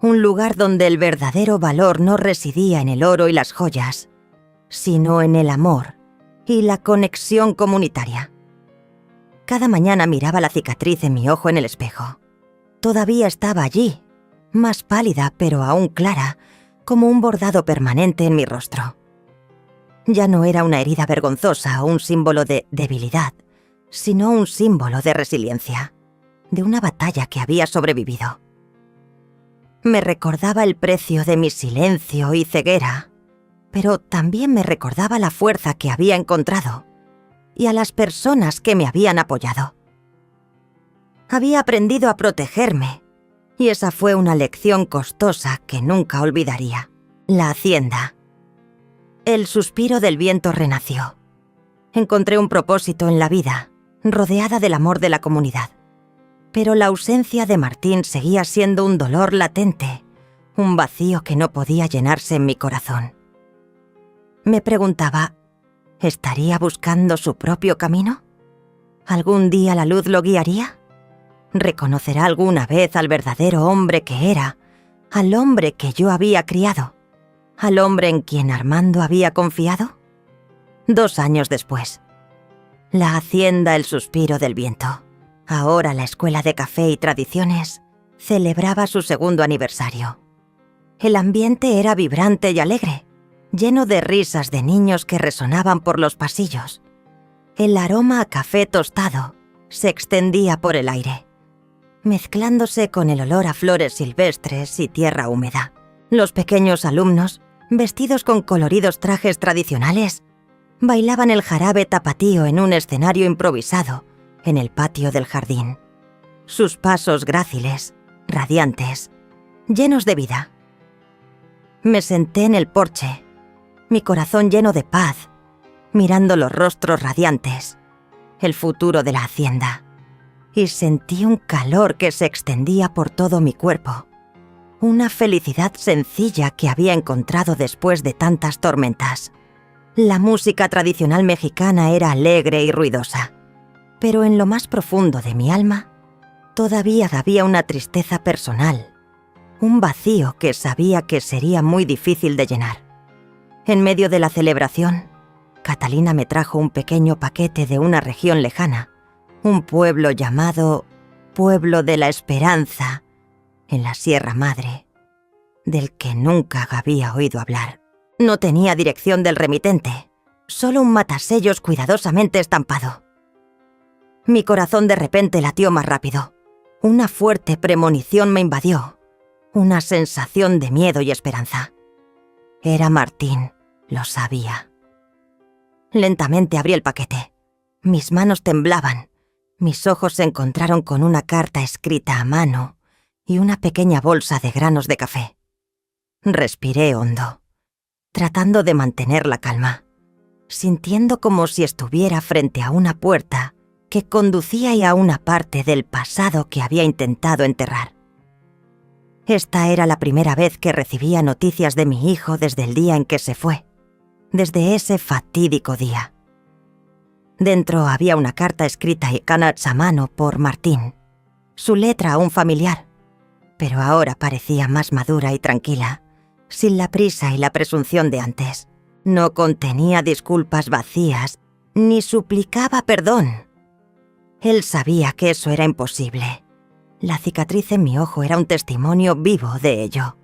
un lugar donde el verdadero valor no residía en el oro y las joyas, sino en el amor y la conexión comunitaria. Cada mañana miraba la cicatriz en mi ojo en el espejo. Todavía estaba allí, más pálida pero aún clara, como un bordado permanente en mi rostro. Ya no era una herida vergonzosa o un símbolo de debilidad, sino un símbolo de resiliencia, de una batalla que había sobrevivido. Me recordaba el precio de mi silencio y ceguera, pero también me recordaba la fuerza que había encontrado y a las personas que me habían apoyado. Había aprendido a protegerme, y esa fue una lección costosa que nunca olvidaría. La hacienda. El suspiro del viento renació. Encontré un propósito en la vida, rodeada del amor de la comunidad. Pero la ausencia de Martín seguía siendo un dolor latente, un vacío que no podía llenarse en mi corazón. Me preguntaba, ¿estaría buscando su propio camino? ¿Algún día la luz lo guiaría? ¿Reconocerá alguna vez al verdadero hombre que era, al hombre que yo había criado, al hombre en quien Armando había confiado? 2 años después. La hacienda El Suspiro del Viento, ahora la Escuela de Café y Tradiciones, celebraba su 2º aniversario. El ambiente era vibrante y alegre, lleno de risas de niños que resonaban por los pasillos. El aroma a café tostado se extendía por el aire, mezclándose con el olor a flores silvestres y tierra húmeda. Los pequeños alumnos, vestidos con coloridos trajes tradicionales, bailaban el jarabe tapatío en un escenario improvisado en el patio del jardín. Sus pasos gráciles, radiantes, llenos de vida. Me senté en el porche, mi corazón lleno de paz, mirando los rostros radiantes, el futuro de la hacienda, y sentí un calor que se extendía por todo mi cuerpo, una felicidad sencilla que había encontrado después de tantas tormentas. La música tradicional mexicana era alegre y ruidosa, pero en lo más profundo de mi alma todavía había una tristeza personal, un vacío que sabía que sería muy difícil de llenar. En medio de la celebración, Catalina me trajo un pequeño paquete de una región lejana, un pueblo llamado Pueblo de la Esperanza, en la Sierra Madre, del que nunca había oído hablar. No tenía dirección del remitente, solo un matasellos cuidadosamente estampado. Mi corazón de repente latió más rápido. Una fuerte premonición me invadió, una sensación de miedo y esperanza. Era Martín, lo sabía. Lentamente abrí el paquete. Mis manos temblaban. Mis ojos se encontraron con una carta escrita a mano y una pequeña bolsa de granos de café. Respiré hondo, tratando de mantener la calma, sintiendo como si estuviera frente a una puerta que conducía a una parte del pasado que había intentado enterrar. Esta era la primera vez que recibía noticias de mi hijo desde el día en que se fue, desde ese fatídico día. Dentro había una carta escrita y canats a mano por Martín. Su letra aún familiar, pero ahora parecía más madura y tranquila, sin la prisa y la presunción de antes. No contenía disculpas vacías, ni suplicaba perdón. Él sabía que eso era imposible. La cicatriz en mi ojo era un testimonio vivo de ello.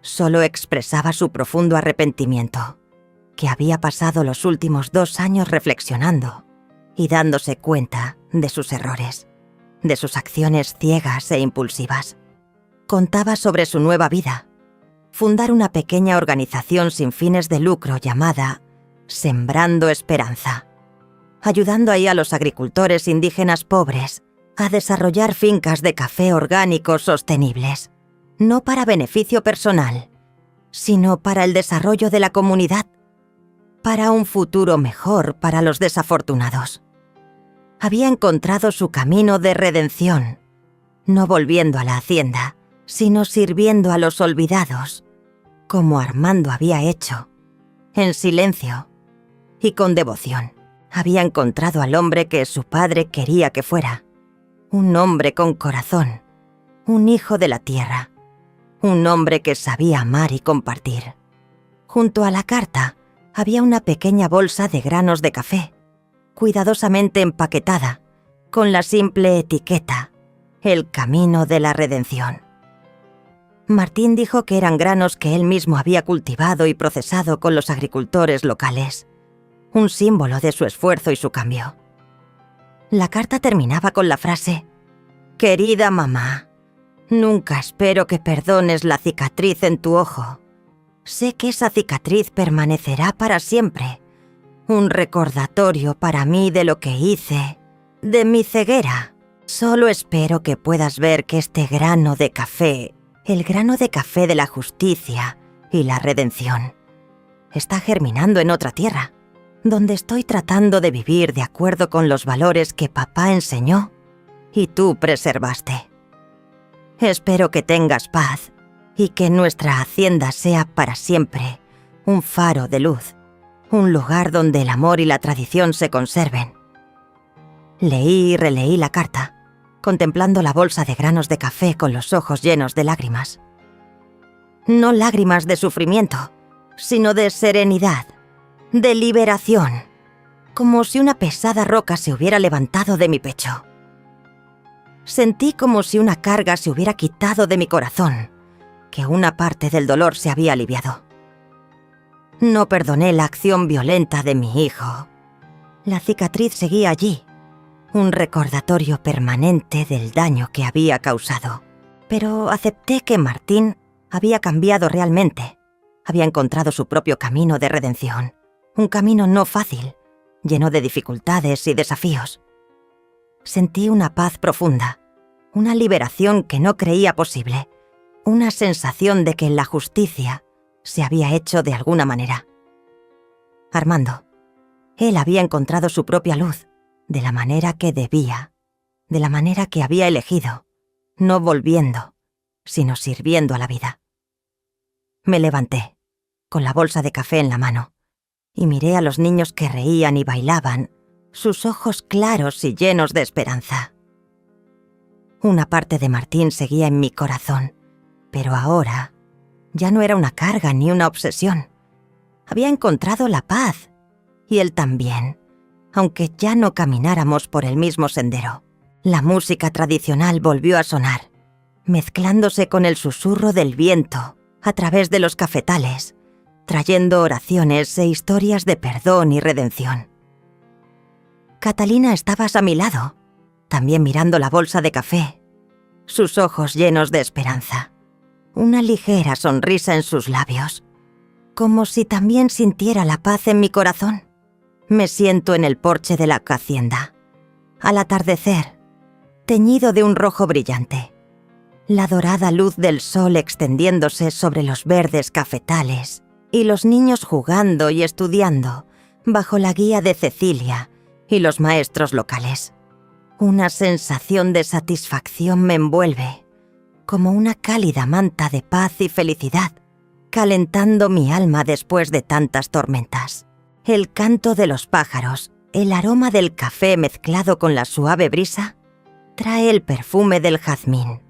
Solo expresaba su profundo arrepentimiento, que había pasado los últimos 2 años reflexionando y dándose cuenta de sus errores, de sus acciones ciegas e impulsivas. Contaba sobre su nueva vida, fundar una pequeña organización sin fines de lucro llamada Sembrando Esperanza, ayudando ahí a los agricultores indígenas pobres a desarrollar fincas de café orgánicos sostenibles, no para beneficio personal, sino para el desarrollo de la comunidad, para un futuro mejor para los desafortunados. Había encontrado su camino de redención, no volviendo a la hacienda, sino sirviendo a los olvidados, como Armando había hecho, en silencio y con devoción. Había encontrado al hombre que su padre quería que fuera, un hombre con corazón, un hijo de la tierra, un hombre que sabía amar y compartir. Junto a la carta había una pequeña bolsa de granos de café, cuidadosamente empaquetada, con la simple etiqueta, El camino de la redención. Martín dijo que eran granos que él mismo había cultivado y procesado con los agricultores locales, un símbolo de su esfuerzo y su cambio. La carta terminaba con la frase: «Querida mamá, nunca espero que perdones la cicatriz en tu ojo. Sé que esa cicatriz permanecerá para siempre, un recordatorio para mí de lo que hice, de mi ceguera. Solo espero que puedas ver que este grano de café, el grano de café de la justicia y la redención, está germinando en otra tierra, donde estoy tratando de vivir de acuerdo con los valores que papá enseñó y tú preservaste. Espero que tengas paz y que nuestra hacienda sea para siempre un faro de luz, un lugar donde el amor y la tradición se conserven». Leí y releí la carta, contemplando la bolsa de granos de café con los ojos llenos de lágrimas. No lágrimas de sufrimiento, sino de serenidad, de liberación, como si una pesada roca se hubiera levantado de mi pecho. Sentí como si una carga se hubiera quitado de mi corazón, que una parte del dolor se había aliviado. No perdoné la acción violenta de mi hijo. La cicatriz seguía allí, un recordatorio permanente del daño que había causado. Pero acepté que Martín había cambiado realmente. Había encontrado su propio camino de redención. Un camino no fácil, lleno de dificultades y desafíos. Sentí una paz profunda, una liberación que no creía posible, una sensación de que la justicia se había hecho de alguna manera. Armando, él había encontrado su propia luz, de la manera que debía, de la manera que había elegido, no volviendo, sino sirviendo a la vida. Me levanté, con la bolsa de café en la mano, y miré a los niños que reían y bailaban, sus ojos claros y llenos de esperanza. Una parte de Martín seguía en mi corazón, pero ahora ya no era una carga ni una obsesión. Había encontrado la paz, y él también, aunque ya no camináramos por el mismo sendero. La música tradicional volvió a sonar, mezclándose con el susurro del viento a través de los cafetales, trayendo oraciones e historias de perdón y redención. Catalina estabas a mi lado, también mirando la bolsa de café, sus ojos llenos de esperanza, una ligera sonrisa en sus labios, como si también sintiera la paz en mi corazón. Me siento en el porche de la hacienda, al atardecer, teñido de un rojo brillante, la dorada luz del sol extendiéndose sobre los verdes cafetales y los niños jugando y estudiando bajo la guía de Cecilia y los maestros locales. Una sensación de satisfacción me envuelve, como una cálida manta de paz y felicidad, calentando mi alma después de tantas tormentas. El canto de los pájaros El aroma del café mezclado con la suave brisa trae el perfume del jazmín,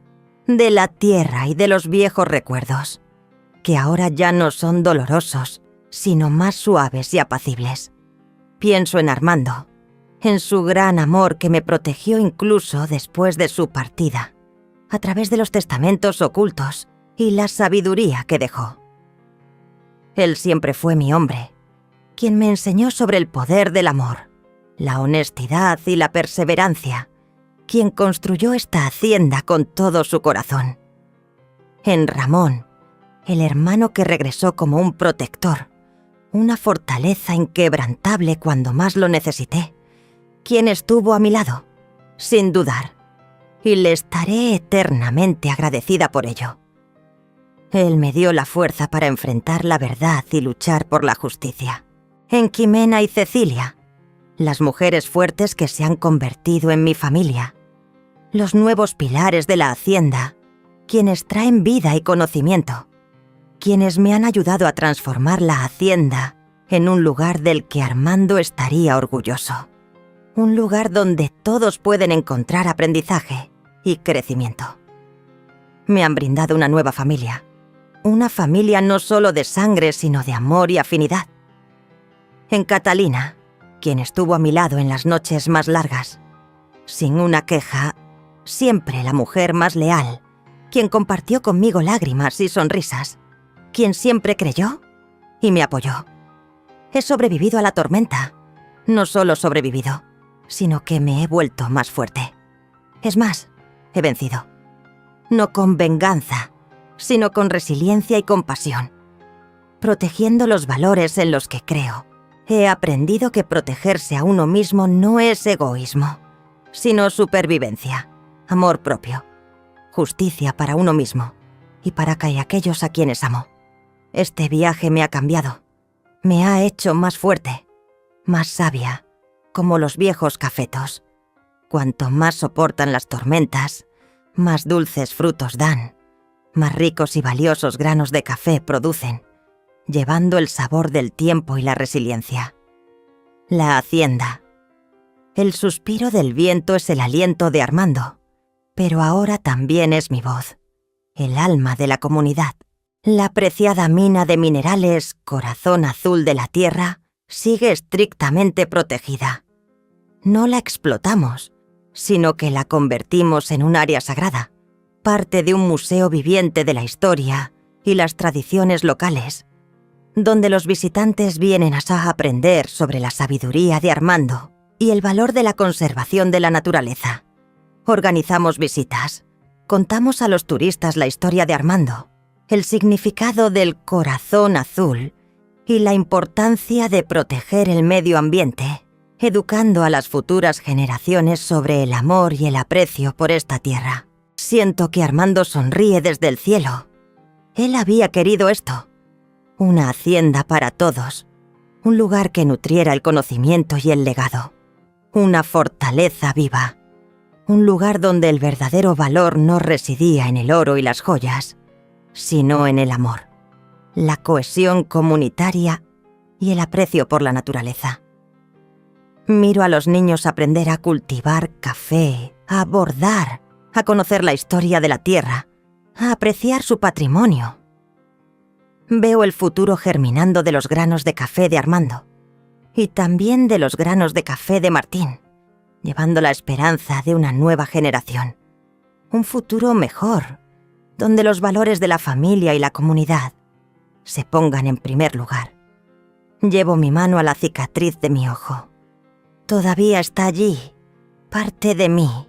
de la tierra y de los viejos recuerdos, que ahora ya no son dolorosos, sino más suaves y apacibles. Pienso en Armando, en su gran amor que me protegió incluso después de su partida, a través de los testamentos ocultos y la sabiduría que dejó. Él siempre fue mi hombre, quien me enseñó sobre el poder del amor, la honestidad y la perseverancia, quien construyó esta hacienda con todo su corazón. En Ramón, el hermano que regresó como un protector, una fortaleza inquebrantable cuando más lo necesité, quien estuvo a mi lado, sin dudar, y le estaré eternamente agradecida por ello. Él me dio la fuerza para enfrentar la verdad y luchar por la justicia. En Ximena y Cecilia, las mujeres fuertes que se han convertido en mi familia, los nuevos pilares de la hacienda, quienes traen vida y conocimiento, quienes me han ayudado a transformar la hacienda en un lugar del que Armando estaría orgulloso. Un lugar donde todos pueden encontrar aprendizaje y crecimiento. Me han brindado una nueva familia. Una familia no solo de sangre, sino de amor y afinidad. En Catalina, quien estuvo a mi lado en las noches más largas, sin una queja, siempre la mujer más leal, quien compartió conmigo lágrimas y sonrisas, quien siempre creyó y me apoyó. He sobrevivido a la tormenta. No solo sobrevivido, sino que me he vuelto más fuerte. Es más, he vencido. No con venganza, sino con resiliencia y compasión. Protegiendo los valores en los que creo, he aprendido que protegerse a uno mismo no es egoísmo, sino supervivencia, amor propio, justicia para uno mismo y para aquellos a quienes amo. Este viaje me ha cambiado, me ha hecho más fuerte, más sabia, como los viejos cafetos. Cuanto más soportan las tormentas, más dulces frutos dan, más ricos y valiosos granos de café producen, llevando el sabor del tiempo y la resiliencia. La hacienda. El suspiro del viento es el aliento de Armando, pero ahora también es mi voz, el alma de la comunidad. La preciada mina de minerales Corazón Azul de la Tierra sigue estrictamente protegida. No la explotamos, sino que la convertimos en un área sagrada, parte de un museo viviente de la historia y las tradiciones locales, donde los visitantes vienen a aprender sobre la sabiduría de Armando y el valor de la conservación de la naturaleza. Organizamos visitas, contamos a los turistas la historia de Armando, el significado del corazón azul y la importancia de proteger el medio ambiente, educando a las futuras generaciones sobre el amor y el aprecio por esta tierra. Siento que Armando sonríe desde el cielo. Él había querido esto. Una hacienda para todos. Un lugar que nutriera el conocimiento y el legado. Una fortaleza viva. Un lugar donde el verdadero valor no residía en el oro y las joyas, sino en el amor, la cohesión comunitaria y el aprecio por la naturaleza. Miro a los niños aprender a cultivar café, a bordar, a conocer la historia de la tierra, a apreciar su patrimonio. Veo el futuro germinando de los granos de café de Armando y también de los granos de café de Martín, llevando la esperanza de una nueva generación. Un futuro mejor, donde los valores de la familia y la comunidad se pongan en primer lugar. Llevo mi mano a la cicatriz de mi ojo. Todavía está allí, parte de mí,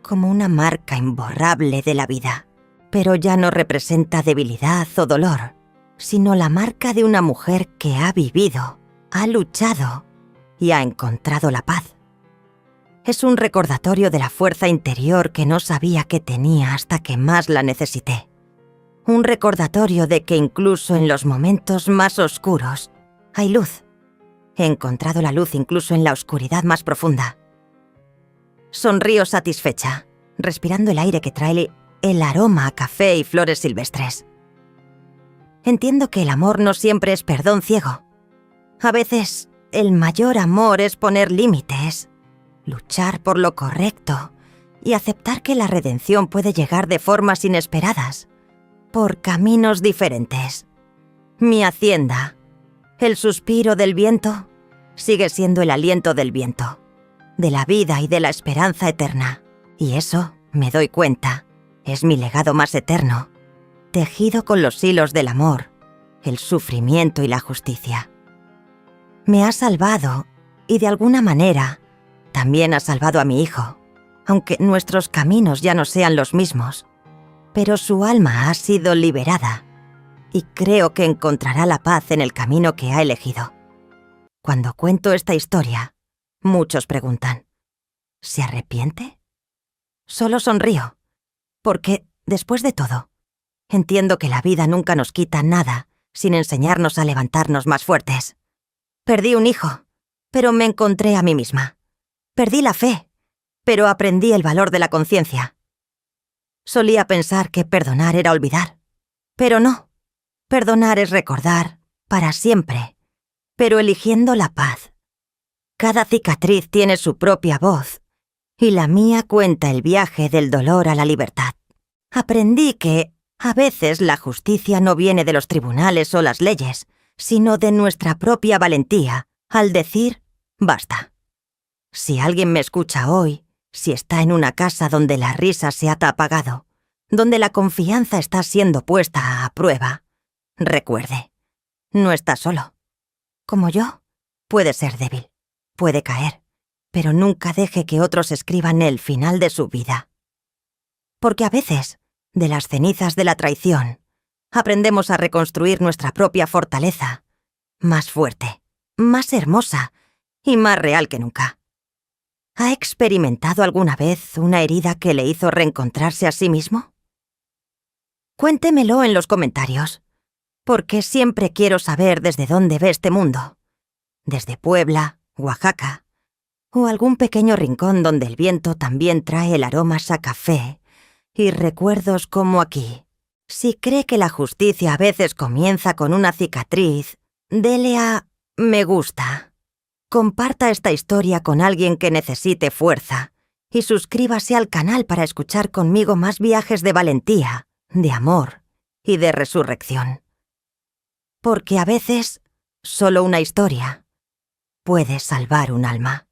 como una marca imborrable de la vida, pero ya no representa debilidad o dolor, sino la marca de una mujer que ha vivido, ha luchado y ha encontrado la paz. Es un recordatorio de la fuerza interior que no sabía que tenía hasta que más la necesité. Un recordatorio de que incluso en los momentos más oscuros hay luz. He encontrado la luz incluso en la oscuridad más profunda. Sonrío satisfecha, respirando el aire que trae el aroma a café y flores silvestres. Entiendo que el amor no siempre es perdón ciego. A veces el mayor amor es poner límites, luchar por lo correcto y aceptar que la redención puede llegar de formas inesperadas, por caminos diferentes. Mi hacienda, el suspiro del viento, sigue siendo el aliento del viento, de la vida y de la esperanza eterna. Y eso, me doy cuenta, es mi legado más eterno, tejido con los hilos del amor, el sufrimiento y la justicia. Me ha salvado, y de alguna manera, también ha salvado a mi hijo, aunque nuestros caminos ya no sean los mismos. Pero su alma ha sido liberada, y creo que encontrará la paz en el camino que ha elegido. Cuando cuento esta historia, muchos preguntan, ¿se arrepiente? Solo sonrío, porque, después de todo, entiendo que la vida nunca nos quita nada sin enseñarnos a levantarnos más fuertes. Perdí un hijo, pero me encontré a mí misma. Perdí la fe, pero aprendí el valor de la conciencia. Solía pensar que perdonar era olvidar, pero no. Perdonar es recordar para siempre, pero eligiendo la paz. Cada cicatriz tiene su propia voz, y la mía cuenta el viaje del dolor a la libertad. Aprendí que, a veces, la justicia no viene de los tribunales o las leyes, sino de nuestra propia valentía, al decir, basta. Si alguien me escucha hoy, si está en una casa donde la risa se ha apagado, donde la confianza está siendo puesta a prueba, recuerde, no está solo. Como yo, puede ser débil, puede caer, pero nunca deje que otros escriban el final de su vida. Porque a veces, de las cenizas de la traición, aprendemos a reconstruir nuestra propia fortaleza, más fuerte, más hermosa y más real que nunca. ¿Ha experimentado alguna vez una herida que le hizo reencontrarse a sí mismo? Cuéntemelo en los comentarios, porque siempre quiero saber desde dónde ve este mundo. Desde Puebla, Oaxaca, o algún pequeño rincón donde el viento también trae el aroma a café y recuerdos como aquí. Si cree que la justicia a veces comienza con una cicatriz, dele a me gusta. Comparta esta historia con alguien que necesite fuerza y suscríbase al canal para escuchar conmigo más viajes de valentía, de amor y de resurrección. Porque a veces, solo una historia puede salvar un alma.